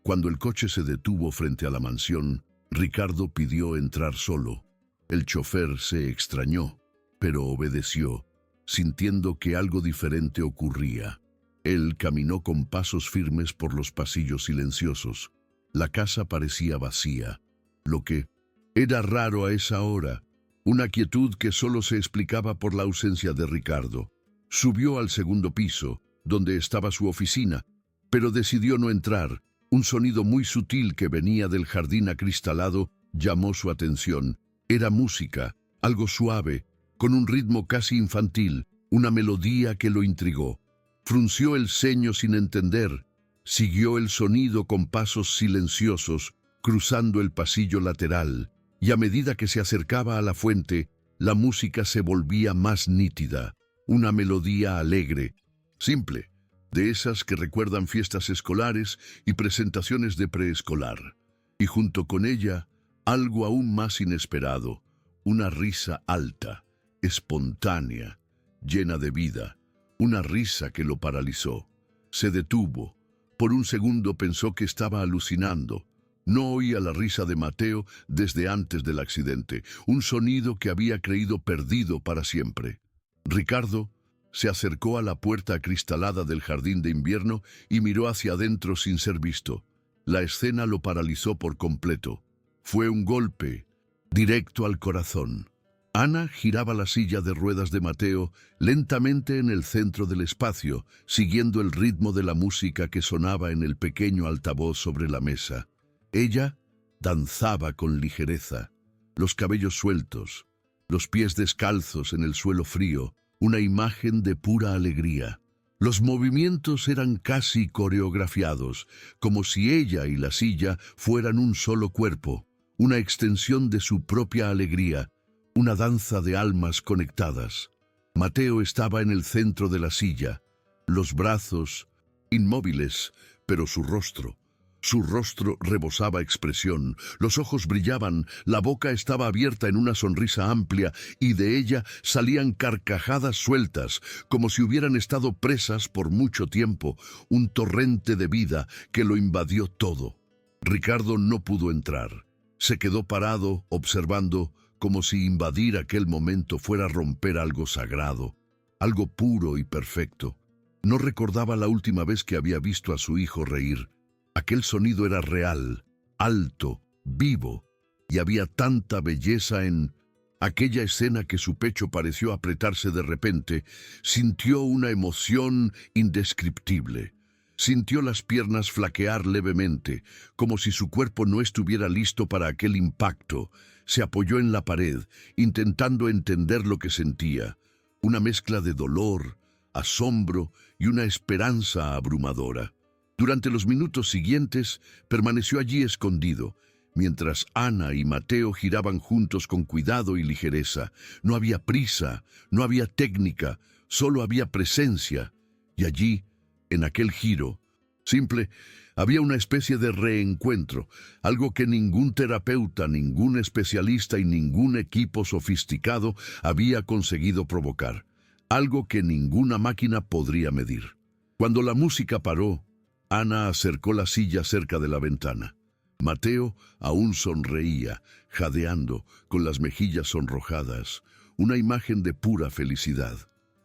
Cuando el coche se detuvo frente a la mansión, Ricardo pidió entrar solo. El chofer se extrañó, pero obedeció, sintiendo que algo diferente ocurría. Él caminó con pasos firmes por los pasillos silenciosos. La casa parecía vacía, lo que era raro a esa hora, una quietud que solo se explicaba por la ausencia de Ricardo. Subió al segundo piso, donde estaba su oficina, pero decidió no entrar. Un sonido muy sutil que venía del jardín acristalado llamó su atención. Era música, algo suave, con un ritmo casi infantil, una melodía que lo intrigó. Frunció el ceño sin entender. Siguió el sonido con pasos silenciosos, cruzando el pasillo lateral. Y a medida que se acercaba a la fuente, la música se volvía más nítida, una melodía alegre, simple, de esas que recuerdan fiestas escolares y presentaciones de preescolar. Y junto con ella, algo aún más inesperado, una risa alta, espontánea, llena de vida, una risa que lo paralizó. Se detuvo. Por un segundo pensó que estaba alucinando. No oía la risa de Mateo desde antes del accidente, un sonido que había creído perdido para siempre. Ricardo se acercó a la puerta acristalada del jardín de invierno y miró hacia adentro sin ser visto. La escena lo paralizó por completo. Fue un golpe, directo al corazón. Ana giraba la silla de ruedas de Mateo lentamente en el centro del espacio, siguiendo el ritmo de la música que sonaba en el pequeño altavoz sobre la mesa. Ella danzaba con ligereza, los cabellos sueltos, los pies descalzos en el suelo frío, una imagen de pura alegría. Los movimientos eran casi coreografiados, como si ella y la silla fueran un solo cuerpo, una extensión de su propia alegría, una danza de almas conectadas. Mateo estaba en el centro de la silla, los brazos inmóviles, pero su rostro, Su rostro rebosaba expresión, los ojos brillaban, la boca estaba abierta en una sonrisa amplia y de ella salían carcajadas sueltas, como si hubieran estado presas por mucho tiempo, un torrente de vida que lo invadió todo. Ricardo no pudo entrar. Se quedó parado, observando, como si invadir aquel momento fuera romper algo sagrado, algo puro y perfecto. No recordaba la última vez que había visto a su hijo reír. Aquel sonido era real, alto, vivo, y había tanta belleza en aquella escena que su pecho pareció apretarse de repente. Sintió una emoción indescriptible. Sintió las piernas flaquear levemente, como si su cuerpo no estuviera listo para aquel impacto. Se apoyó en la pared, intentando entender lo que sentía. Una mezcla de dolor, asombro y una esperanza abrumadora. Durante los minutos siguientes permaneció allí escondido, mientras Ana y Mateo giraban juntos con cuidado y ligereza. No había prisa, no había técnica, solo había presencia. Y allí, en aquel giro simple, había una especie de reencuentro, algo que ningún terapeuta, ningún especialista y ningún equipo sofisticado había conseguido provocar, algo que ninguna máquina podría medir. Cuando la música paró, Ana acercó la silla cerca de la ventana. Mateo aún sonreía, jadeando, con las mejillas sonrojadas, una imagen de pura felicidad.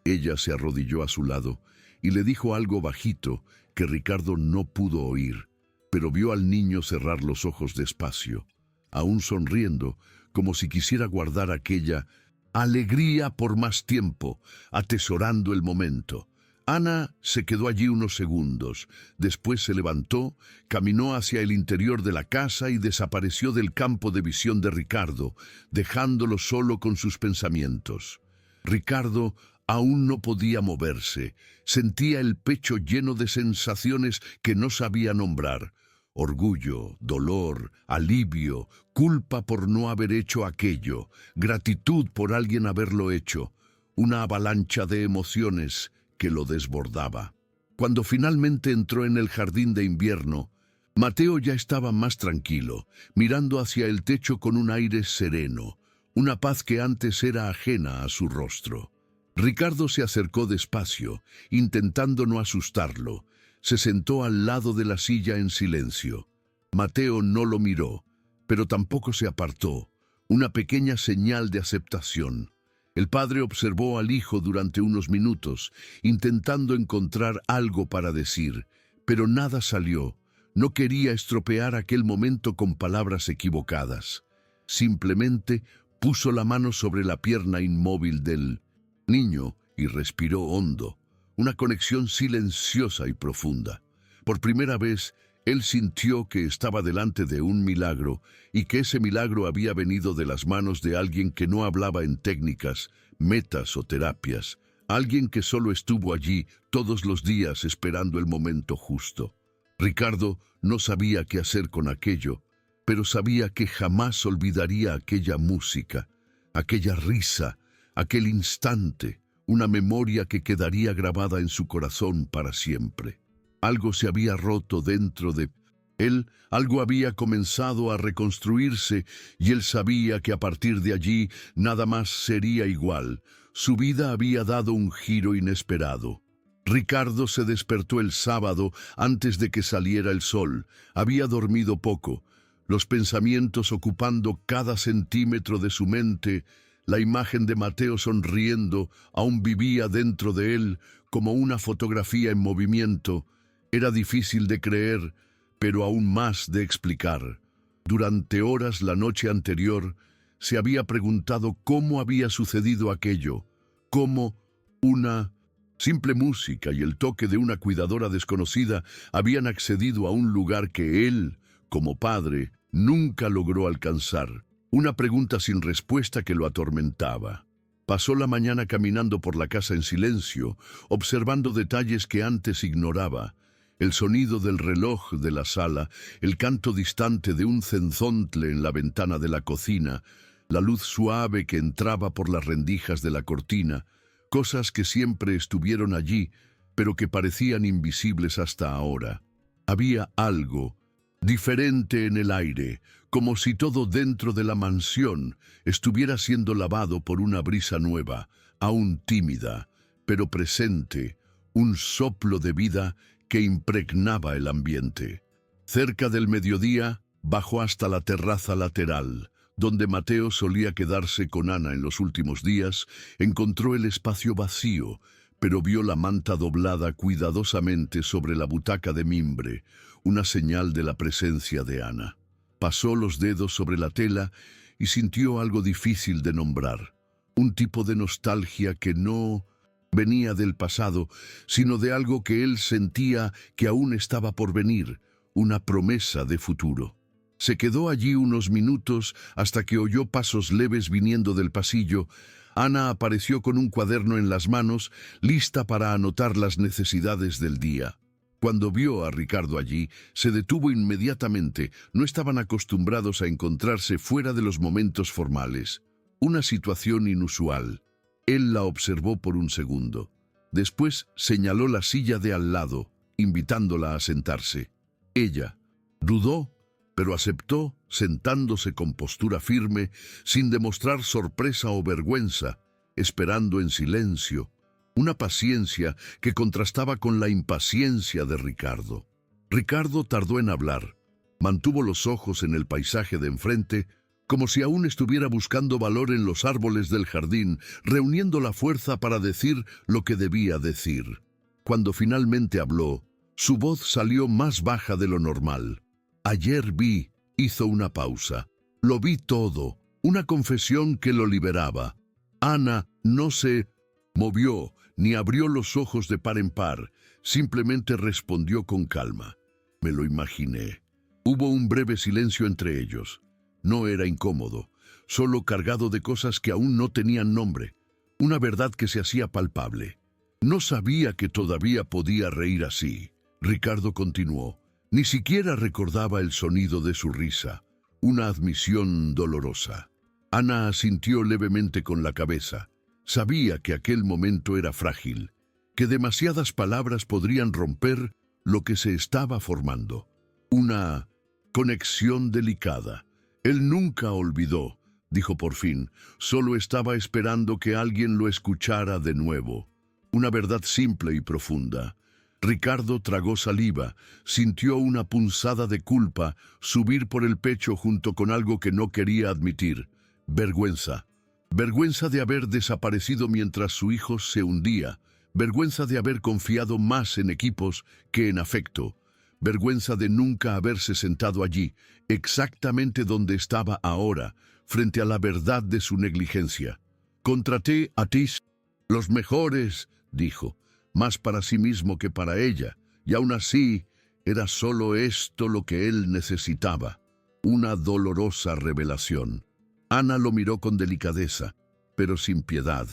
Ella se arrodilló a su lado y le dijo algo bajito que Ricardo no pudo oír, pero vio al niño cerrar los ojos despacio, aún sonriendo, como si quisiera guardar aquella alegría por más tiempo, atesorando el momento. Ana se quedó allí unos segundos, después se levantó, caminó hacia el interior de la casa y desapareció del campo de visión de Ricardo, dejándolo solo con sus pensamientos. Ricardo aún no podía moverse, sentía el pecho lleno de sensaciones que no sabía nombrar. Orgullo, dolor, alivio, culpa por no haber hecho aquello, gratitud por alguien haberlo hecho, una avalancha de emociones que lo desbordaba. Cuando finalmente entró en el jardín de invierno, Mateo ya estaba más tranquilo, mirando hacia el techo con un aire sereno, una paz que antes era ajena a su rostro. Ricardo se acercó despacio, intentando no asustarlo. Se sentó al lado de la silla en silencio. Mateo no lo miró, pero tampoco se apartó, una pequeña señal de aceptación. El padre observó al hijo durante unos minutos, intentando encontrar algo para decir, pero nada salió. No quería estropear aquel momento con palabras equivocadas. Simplemente puso la mano sobre la pierna inmóvil del niño y respiró hondo, una conexión silenciosa y profunda. Por primera vez, él sintió que estaba delante de un milagro y que ese milagro había venido de las manos de alguien que no hablaba en técnicas, metas o terapias, alguien que solo estuvo allí todos los días esperando el momento justo. Ricardo no sabía qué hacer con aquello, pero sabía que jamás olvidaría aquella música, aquella risa, aquel instante, una memoria que quedaría grabada en su corazón para siempre. Algo se había roto dentro de él, algo había comenzado a reconstruirse y él sabía que a partir de allí nada más sería igual. Su vida había dado un giro inesperado. Ricardo se despertó el sábado antes de que saliera el sol. Había dormido poco, los pensamientos ocupando cada centímetro de su mente. La imagen de Mateo sonriendo aún vivía dentro de él como una fotografía en movimiento. Era difícil de creer, pero aún más de explicar. Durante horas la noche anterior se había preguntado cómo había sucedido aquello, cómo una simple música y el toque de una cuidadora desconocida habían accedido a un lugar que él, como padre, nunca logró alcanzar. Una pregunta sin respuesta que lo atormentaba. Pasó la mañana caminando por la casa en silencio, observando detalles que antes ignoraba. El sonido del reloj de la sala, el canto distante de un cenzontle en la ventana de la cocina, la luz suave que entraba por las rendijas de la cortina, cosas que siempre estuvieron allí, pero que parecían invisibles hasta ahora. Había algo diferente en el aire, como si todo dentro de la mansión estuviera siendo lavado por una brisa nueva, aún tímida, pero presente, un soplo de vida que impregnaba el ambiente. Cerca del mediodía, bajó hasta la terraza lateral, donde Mateo solía quedarse con Ana en los últimos días. Encontró el espacio vacío, pero vio la manta doblada cuidadosamente sobre la butaca de mimbre, una señal de la presencia de Ana. Pasó los dedos sobre la tela y sintió algo difícil de nombrar, un tipo de nostalgia que no venía del pasado, sino de algo que él sentía que aún estaba por venir, una promesa de futuro. Se quedó allí unos minutos hasta que oyó pasos leves viniendo del pasillo. Ana apareció con un cuaderno en las manos, lista para anotar las necesidades del día. Cuando vio a Ricardo allí, se detuvo inmediatamente. No estaban acostumbrados a encontrarse fuera de los momentos formales. Una situación inusual. Él la observó por un segundo. Después señaló la silla de al lado, invitándola a sentarse. Ella dudó, pero aceptó, sentándose con postura firme, sin demostrar sorpresa o vergüenza, esperando en silencio, una paciencia que contrastaba con la impaciencia de Ricardo. Ricardo tardó en hablar, mantuvo los ojos en el paisaje de enfrente, como si aún estuviera buscando valor en los árboles del jardín, reuniendo la fuerza para decir lo que debía decir. Cuando finalmente habló, su voz salió más baja de lo normal. Ayer vi, hizo una pausa. Lo vi todo, una confesión que lo liberaba. Ana no se movió ni abrió los ojos de par en par, simplemente respondió con calma. Me lo imaginé. Hubo un breve silencio entre ellos. No era incómodo, solo cargado de cosas que aún no tenían nombre. Una verdad que se hacía palpable. No sabía que todavía podía reír así. Ricardo continuó. Ni siquiera recordaba el sonido de su risa, una admisión dolorosa. Ana asintió levemente con la cabeza. Sabía que aquel momento era frágil, que demasiadas palabras podrían romper lo que se estaba formando. Una conexión delicada. Él nunca olvidó, dijo por fin, solo estaba esperando que alguien lo escuchara de nuevo. Una verdad simple y profunda. Ricardo tragó saliva, sintió una punzada de culpa subir por el pecho junto con algo que no quería admitir. Vergüenza. Vergüenza de haber desaparecido mientras su hijo se hundía. Vergüenza de haber confiado más en equipos que en afecto. Vergüenza de nunca haberse sentado allí, exactamente donde estaba ahora, frente a la verdad de su negligencia. Contraté a Tis, los mejores, dijo. Más para sí mismo que para ella, y aún así era solo esto lo que él necesitaba, una dolorosa revelación. Ana lo miró con delicadeza, pero sin piedad.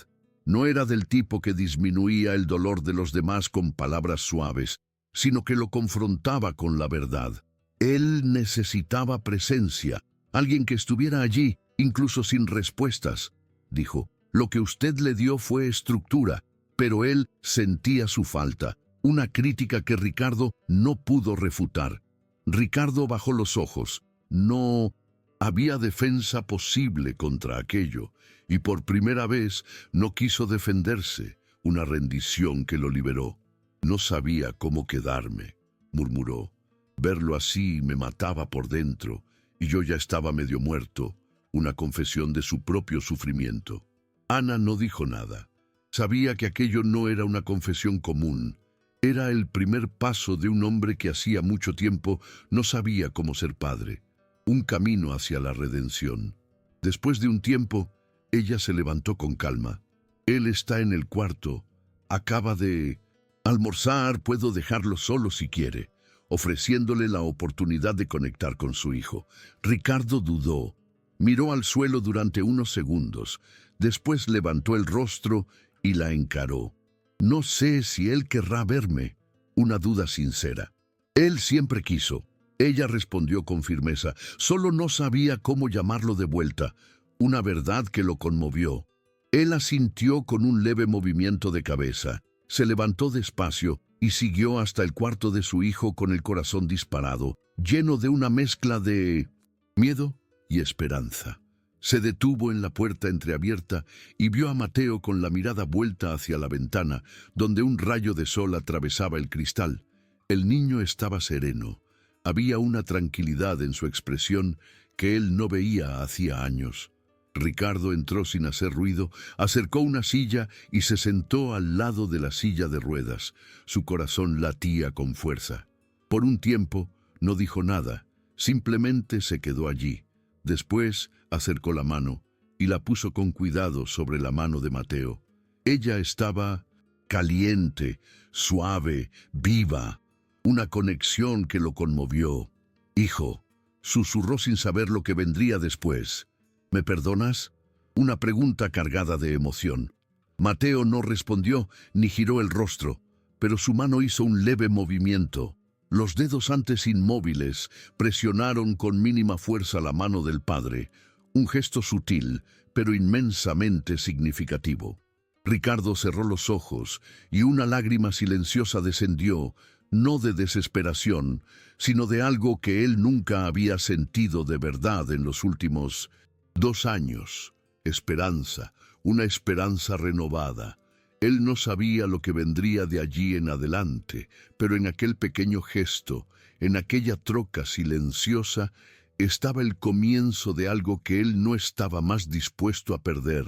No era del tipo que disminuía el dolor de los demás con palabras suaves, sino que lo confrontaba con la verdad. Él necesitaba presencia, alguien que estuviera allí, incluso sin respuestas. Dijo, lo que usted le dio fue estructura, pero él sentía su falta, una crítica que Ricardo no pudo refutar. Ricardo bajó los ojos. No había defensa posible contra aquello, y por primera vez no quiso defenderse, una rendición que lo liberó. No sabía cómo quedarme, murmuró. Verlo así me mataba por dentro, y yo ya estaba medio muerto, una confesión de su propio sufrimiento. Ana no dijo nada. Sabía que aquello no era una confesión común. Era el primer paso de un hombre que hacía mucho tiempo no sabía cómo ser padre. Un camino hacia la redención. Después de un tiempo, ella se levantó con calma. Él está en el cuarto. Acaba de almorzar, puedo dejarlo solo si quiere, ofreciéndole la oportunidad de conectar con su hijo. Ricardo dudó. Miró al suelo durante unos segundos. Después levantó el rostro y la encaró. No sé si él querrá verme. Una duda sincera. Él siempre quiso. Ella respondió con firmeza. Solo no sabía cómo llamarlo de vuelta. Una verdad que lo conmovió. Él asintió con un leve movimiento de cabeza. Se levantó despacio y siguió hasta el cuarto de su hijo con el corazón disparado. lleno de una mezcla de miedo y esperanza. Se detuvo en la puerta entreabierta y vio a Mateo con la mirada vuelta hacia la ventana, donde un rayo de sol atravesaba el cristal. El niño estaba sereno. Había una tranquilidad en su expresión que él no veía hacía años. Ricardo entró sin hacer ruido, acercó una silla y se sentó al lado de la silla de ruedas. Su corazón latía con fuerza. Por un tiempo no dijo nada, simplemente se quedó allí. Después acercó la mano y la puso con cuidado sobre la mano de Mateo. Ella estaba caliente, suave, viva, una conexión que lo conmovió. «Hijo», susurró sin saber lo que vendría después. «¿Me perdonas?». Una pregunta cargada de emoción. Mateo no respondió ni giró el rostro, pero su mano hizo un leve movimiento. Los dedos antes inmóviles presionaron con mínima fuerza la mano del padre, un gesto sutil, pero inmensamente significativo. Ricardo cerró los ojos y una lágrima silenciosa descendió, no de desesperación, sino de algo que él nunca había sentido de verdad en los últimos 2 años. Esperanza, una esperanza renovada. Él no sabía lo que vendría de allí en adelante, pero en aquel pequeño gesto, en aquella troca silenciosa, estaba el comienzo de algo que él no estaba más dispuesto a perder,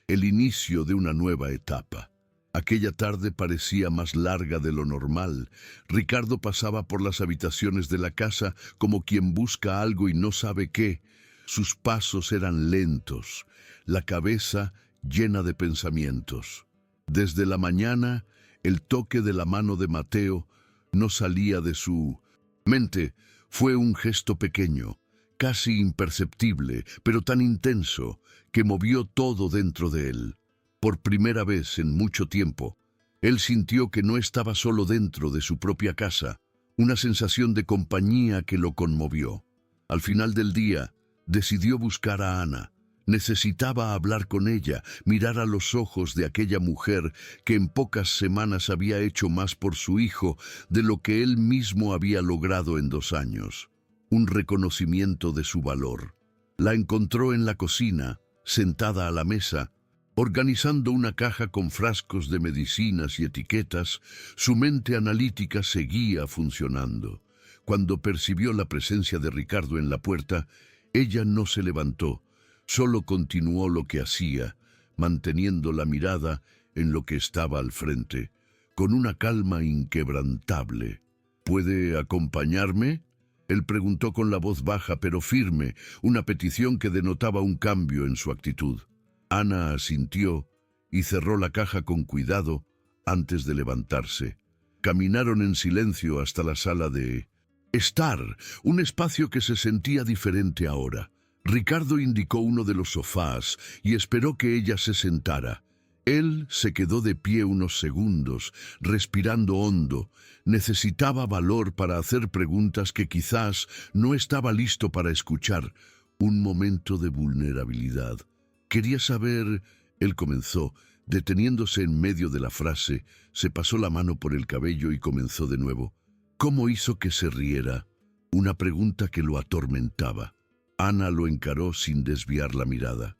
el inicio de una nueva etapa. Aquella tarde parecía más larga de lo normal. Ricardo pasaba por las habitaciones de la casa como quien busca algo y no sabe qué. Sus pasos eran lentos, la cabeza llena de pensamientos. Desde la mañana, el toque de la mano de Mateo no salía de su mente. Fue un gesto pequeño, casi imperceptible, pero tan intenso que movió todo dentro de él. Por primera vez en mucho tiempo, él sintió que no estaba solo dentro de su propia casa, una sensación de compañía que lo conmovió. Al final del día, decidió buscar a Ana. Necesitaba hablar con ella, mirar a los ojos de aquella mujer que en pocas semanas había hecho más por su hijo de lo que él mismo había logrado en 2 años. Un reconocimiento de su valor. La encontró en la cocina, sentada a la mesa, organizando una caja con frascos de medicinas y etiquetas. Su mente analítica seguía funcionando. Cuando percibió la presencia de Ricardo en la puerta, ella no se levantó. Solo continuó lo que hacía, manteniendo la mirada en lo que estaba al frente, con una calma inquebrantable. «¿Puede acompañarme?», él preguntó con la voz baja pero firme, una petición que denotaba un cambio en su actitud. Ana asintió y cerró la caja con cuidado antes de levantarse. Caminaron en silencio hasta la sala de estar, un espacio que se sentía diferente ahora. Ricardo indicó uno de los sofás y esperó que ella se sentara. Él se quedó de pie unos segundos, respirando hondo. Necesitaba valor para hacer preguntas que quizás no estaba listo para escuchar. Un momento de vulnerabilidad. «Quería saber», él comenzó, deteniéndose en medio de la frase, se pasó la mano por el cabello y comenzó de nuevo. «¿Cómo hizo que se riera?», una pregunta que lo atormentaba. Ana lo encaró sin desviar la mirada.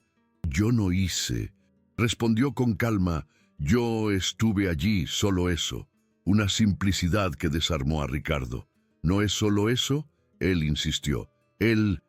«Yo no hice», respondió con calma. «Yo estuve allí, solo eso». Una simplicidad que desarmó a Ricardo. «¿No es solo eso?», él insistió. Él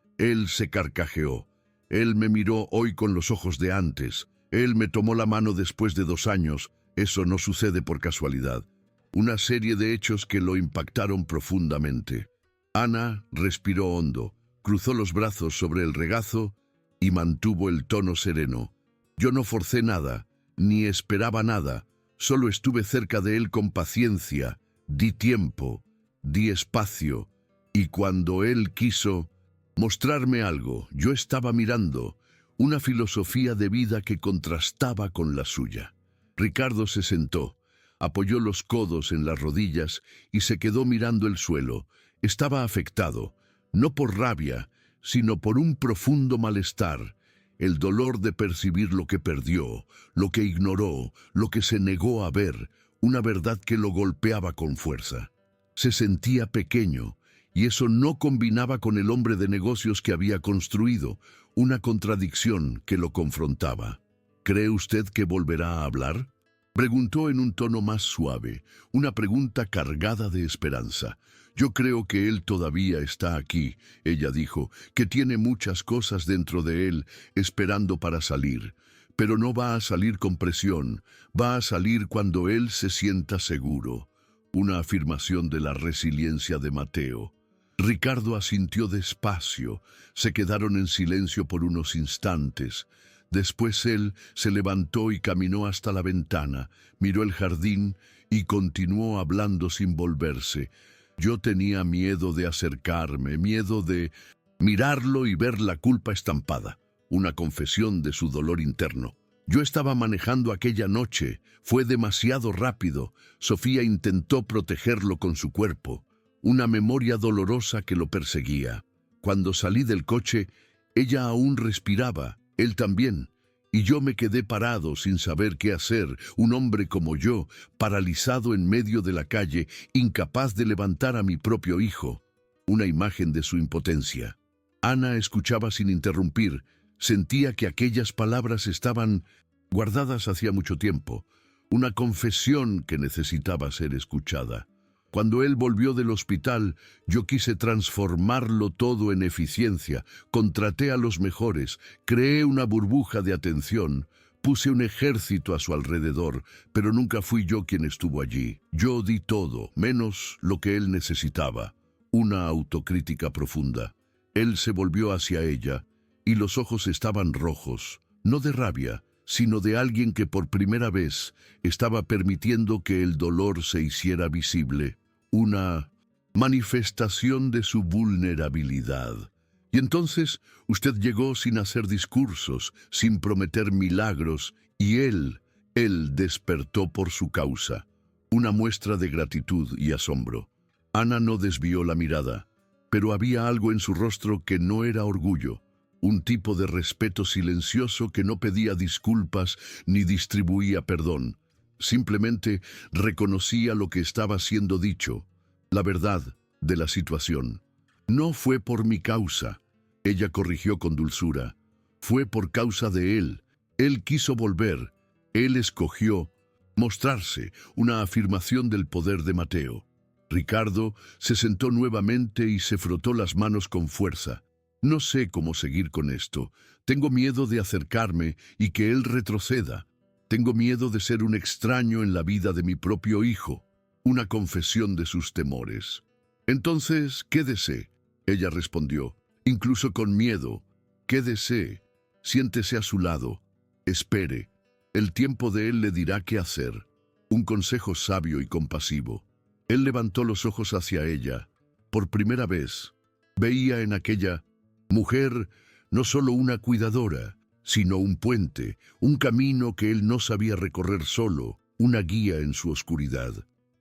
se carcajeó. «Él me miró hoy con los ojos de antes. Él me tomó la mano después de 2 años. Eso no sucede por casualidad». Una serie de hechos que lo impactaron profundamente. Ana respiró hondo, cruzó los brazos sobre el regazo y mantuvo el tono sereno. «Yo no forcé nada, ni esperaba nada. Solo estuve cerca de él con paciencia, di tiempo, di espacio, y cuando él quiso mostrarme algo, yo estaba mirando, una filosofía de vida que contrastaba con la suya». Ricardo se sentó, apoyó los codos en las rodillas y se quedó mirando el suelo. Estaba afectado, no por rabia, sino por un profundo malestar, el dolor de percibir lo que perdió, lo que ignoró, lo que se negó a ver, una verdad que lo golpeaba con fuerza. Se sentía pequeño, y eso no combinaba con el hombre de negocios que había construido, una contradicción que lo confrontaba. ¿Cree usted que volverá a hablar?, preguntó en un tono más suave, una pregunta cargada de esperanza. Yo creo que él todavía está aquí, ella dijo, que tiene muchas cosas dentro de él esperando para salir. Pero no va a salir con presión, va a salir cuando él se sienta seguro. Una afirmación de la resiliencia de Mateo. Ricardo asintió despacio, se quedaron en silencio por unos instantes. Después él se levantó y caminó hasta la ventana, miró el jardín y continuó hablando sin volverse. Yo tenía miedo de acercarme, miedo de mirarlo y ver la culpa estampada, una confesión de su dolor interno. Yo estaba manejando aquella noche, fue demasiado rápido. Sofía intentó protegerlo con su cuerpo, una memoria dolorosa que lo perseguía. Cuando salí del coche, ella aún respiraba, él también, y yo me quedé parado sin saber qué hacer, un hombre como yo, paralizado en medio de la calle, incapaz de levantar a mi propio hijo. Una imagen de su impotencia. Ana escuchaba sin interrumpir, sentía que aquellas palabras estaban guardadas hacía mucho tiempo, una confesión que necesitaba ser escuchada. Cuando él volvió del hospital, yo quise transformarlo todo en eficiencia, contraté a los mejores, creé una burbuja de atención, puse un ejército a su alrededor, pero nunca fui yo quien estuvo allí. Yo di todo, menos lo que él necesitaba. Una autocrítica profunda. Él se volvió hacia ella, y los ojos estaban rojos, no de rabia, sino de alguien que por primera vez estaba permitiendo que el dolor se hiciera visible. Una manifestación de su vulnerabilidad. Y entonces usted llegó sin hacer discursos, sin prometer milagros, y él despertó por su causa. Una muestra de gratitud y asombro. Ana no desvió la mirada, pero había algo en su rostro que no era orgullo, un tipo de respeto silencioso que no pedía disculpas ni distribuía perdón. Simplemente reconocía lo que estaba siendo dicho, la verdad de la situación. No fue por mi causa, ella corrigió con dulzura. Fue por causa de él. Él quiso volver. Él escogió mostrarse, una afirmación del poder de Mateo. Ricardo se sentó nuevamente y se frotó las manos con fuerza. No sé cómo seguir con esto. Tengo miedo de acercarme y que él retroceda. Tengo miedo de ser un extraño en la vida de mi propio hijo. Una confesión de sus temores. Entonces, quédese, ella respondió, incluso con miedo. Quédese, siéntese a su lado, espere. El tiempo de él le dirá qué hacer. Un consejo sabio y compasivo. Él levantó los ojos hacia ella. Por primera vez, veía en aquella mujer no solo una cuidadora, sino un puente, un camino que él no sabía recorrer solo, una guía en su oscuridad.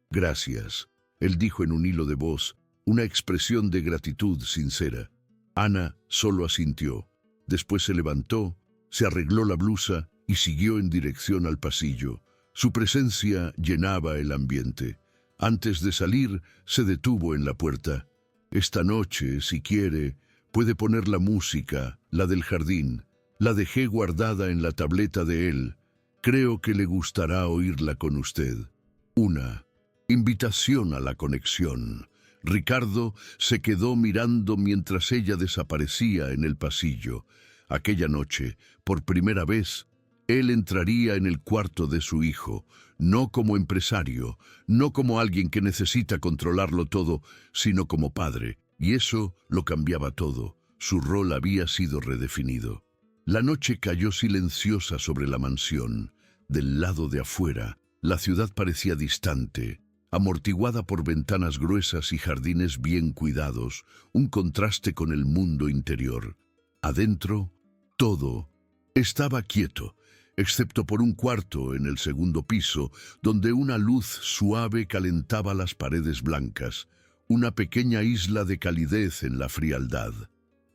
Gracias, él dijo en un hilo de voz, una expresión de gratitud sincera. Ana solo asintió. Después se levantó, se arregló la blusa y siguió en dirección al pasillo. Su presencia llenaba el ambiente. Antes de salir, se detuvo en la puerta. Esta noche, si quiere, puede poner la música, la del jardín. La dejé guardada en la tableta de él. Creo que le gustará oírla con usted. Una invitación a la conexión. Ricardo se quedó mirando mientras ella desaparecía en el pasillo. Aquella noche, por primera vez, él entraría en el cuarto de su hijo, no como empresario, no como alguien que necesita controlarlo todo, sino como padre. Y eso lo cambiaba todo. Su rol había sido redefinido. La noche cayó silenciosa sobre la mansión. Del lado de afuera, la ciudad parecía distante, amortiguada por ventanas gruesas y jardines bien cuidados, un contraste con el mundo interior. Adentro, todo estaba quieto, excepto por un cuarto en el segundo piso, donde una luz suave calentaba las paredes blancas, una pequeña isla de calidez en la frialdad.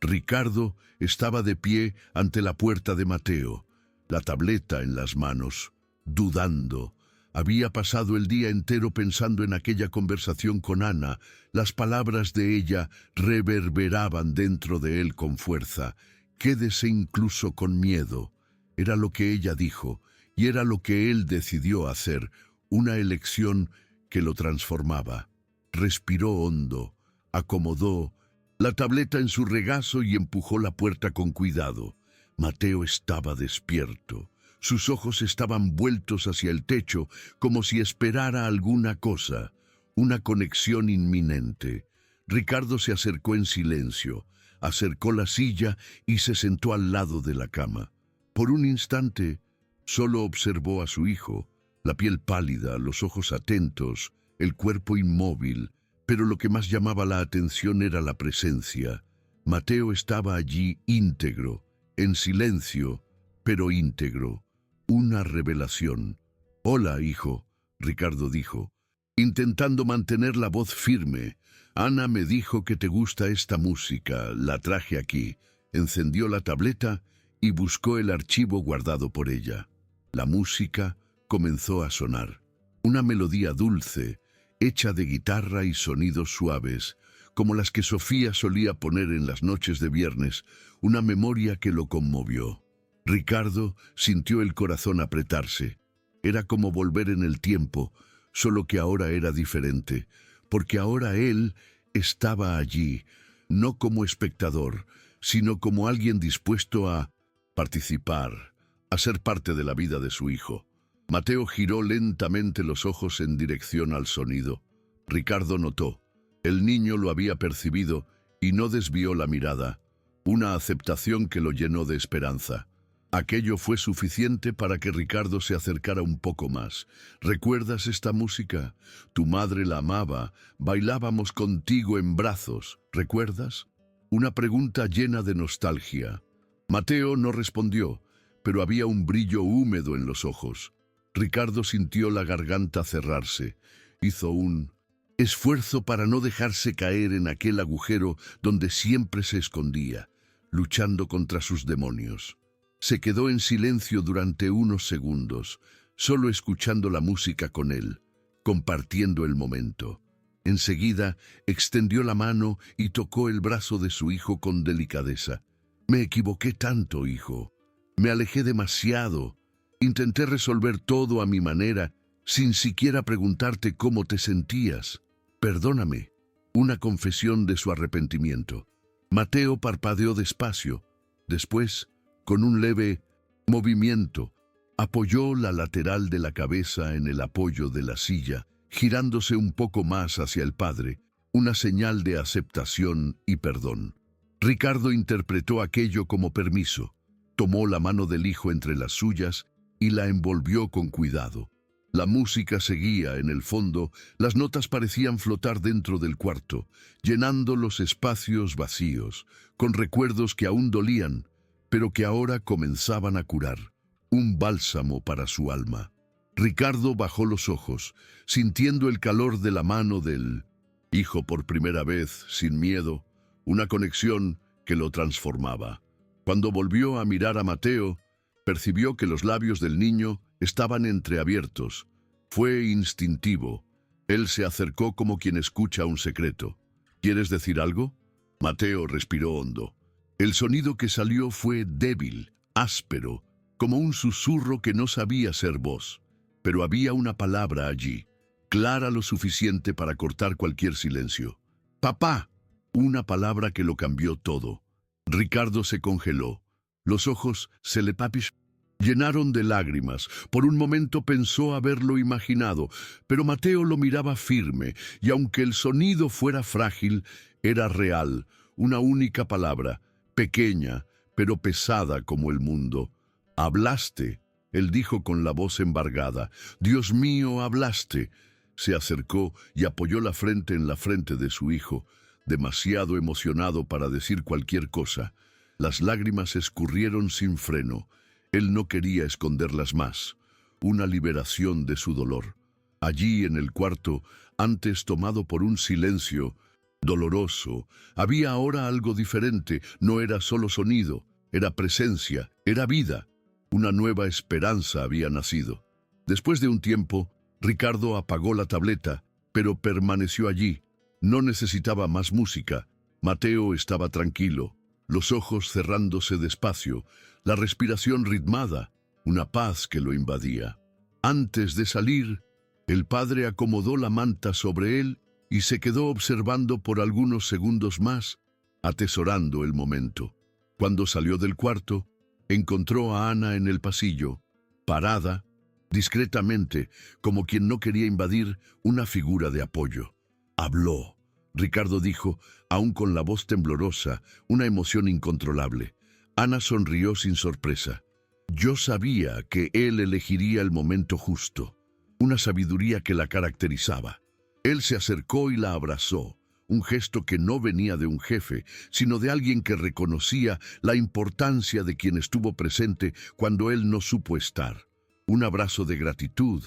Ricardo estaba de pie ante la puerta de Mateo, la tableta en las manos, dudando. Había pasado el día entero pensando en aquella conversación con Ana. Las palabras de ella reverberaban dentro de él con fuerza. Quédese incluso con miedo. Era lo que ella dijo, y era lo que él decidió hacer, una elección que lo transformaba. Respiró hondo, acomodó la tableta en su regazo y empujó la puerta con cuidado. Mateo estaba despierto. Sus ojos estaban vueltos hacia el techo, como si esperara alguna cosa, una conexión inminente. Ricardo se acercó en silencio, acercó la silla y se sentó al lado de la cama. Por un instante, solo observó a su hijo, la piel pálida, los ojos atentos, el cuerpo inmóvil, pero lo que más llamaba la atención era la presencia. Mateo estaba allí íntegro, en silencio, pero íntegro. Una revelación. «Hola, hijo», Ricardo dijo, intentando mantener la voz firme. «Ana me dijo que te gusta esta música, la traje aquí». Encendió la tableta y buscó el archivo guardado por ella. La música comenzó a sonar. Una melodía dulce, hecha de guitarra y sonidos suaves, como las que Sofía solía poner en las noches de viernes, una memoria que lo conmovió. Ricardo sintió el corazón apretarse. Era como volver en el tiempo, solo que ahora era diferente, porque ahora él estaba allí, no como espectador, sino como alguien dispuesto a participar, a ser parte de la vida de su hijo. Mateo giró lentamente los ojos en dirección al sonido. Ricardo notó. El niño lo había percibido y no desvió la mirada, una aceptación que lo llenó de esperanza. Aquello fue suficiente para que Ricardo se acercara un poco más. «¿Recuerdas esta música? Tu madre la amaba, bailábamos contigo en brazos, ¿recuerdas?». Una pregunta llena de nostalgia. Mateo no respondió, pero había un brillo húmedo en los ojos. Ricardo sintió la garganta cerrarse. Hizo un esfuerzo para no dejarse caer en aquel agujero donde siempre se escondía, luchando contra sus demonios. Se quedó en silencio durante unos segundos, solo escuchando la música con él, compartiendo el momento. Enseguida extendió la mano y tocó el brazo de su hijo con delicadeza. «Me equivoqué tanto, hijo. Me alejé demasiado. Intenté resolver todo a mi manera, sin siquiera preguntarte cómo te sentías. Perdóname». Una confesión de su arrepentimiento. Mateo parpadeó despacio. Después, con un leve movimiento, apoyó la lateral de la cabeza en el apoyo de la silla, girándose un poco más hacia el padre, una señal de aceptación y perdón. Ricardo interpretó aquello como permiso. Tomó la mano del hijo entre las suyas y la envolvió con cuidado. La música seguía en el fondo, las notas parecían flotar dentro del cuarto, llenando los espacios vacíos, con recuerdos que aún dolían, pero que ahora comenzaban a curar, un bálsamo para su alma. Ricardo bajó los ojos, sintiendo el calor de la mano del hijo por primera vez, sin miedo, una conexión que lo transformaba. Cuando volvió a mirar a Mateo, percibió que los labios del niño estaban entreabiertos. Fue instintivo. Él se acercó como quien escucha un secreto. «¿Quieres decir algo?». Mateo respiró hondo. El sonido que salió fue débil, áspero, como un susurro que no sabía ser voz. Pero había una palabra allí, clara lo suficiente para cortar cualquier silencio. «Papá». Una palabra que lo cambió todo. Ricardo se congeló. Los ojos se le llenaron de lágrimas. Por un momento pensó haberlo imaginado, pero Mateo lo miraba firme, y aunque el sonido fuera frágil, era real. Una única palabra, pequeña, pero pesada como el mundo. «Hablaste», él dijo con la voz embargada. «Dios mío, hablaste». Se acercó y apoyó la frente en la frente de su hijo, demasiado emocionado para decir cualquier cosa. Las lágrimas escurrieron sin freno. Él no quería esconderlas más. Una liberación de su dolor. Allí en el cuarto, antes tomado por un silencio doloroso, había ahora algo diferente. No era solo sonido, era presencia, era vida. Una nueva esperanza había nacido. Después de un tiempo, Ricardo apagó la tableta, pero permaneció allí. No necesitaba más música. Mateo estaba tranquilo, los ojos cerrándose despacio, la respiración ritmada, una paz que lo invadía. Antes de salir, el padre acomodó la manta sobre él y se quedó observando por algunos segundos más, atesorando el momento. Cuando salió del cuarto, encontró a Ana en el pasillo, parada, discretamente, como quien no quería invadir una figura de apoyo. Habló. Ricardo dijo, aún con la voz temblorosa, una emoción incontrolable. Ana sonrió sin sorpresa. Yo sabía que él elegiría el momento justo, una sabiduría que la caracterizaba. Él se acercó y la abrazó, un gesto que no venía de un jefe, sino de alguien que reconocía la importancia de quien estuvo presente cuando él no supo estar. Un abrazo de gratitud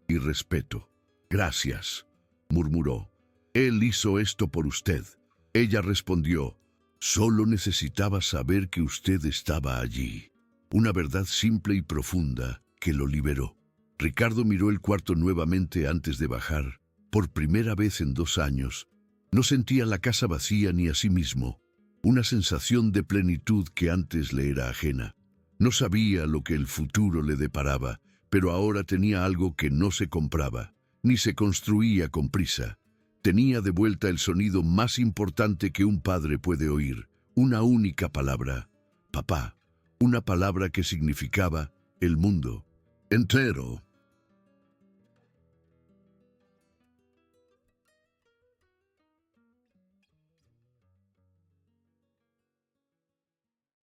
y respeto. Gracias, murmuró. Él hizo esto por usted. Ella respondió, solo necesitaba saber que usted estaba allí. Una verdad simple y profunda que lo liberó. Ricardo miró el cuarto nuevamente antes de bajar. Por primera vez en 2 años, no sentía la casa vacía ni a sí mismo. Una sensación de plenitud que antes le era ajena. No sabía lo que el futuro le deparaba, pero ahora tenía algo que no se compraba, ni se construía con prisa. Tenía de vuelta el sonido más importante que un padre puede oír, una única palabra, papá, una palabra que significaba el mundo entero.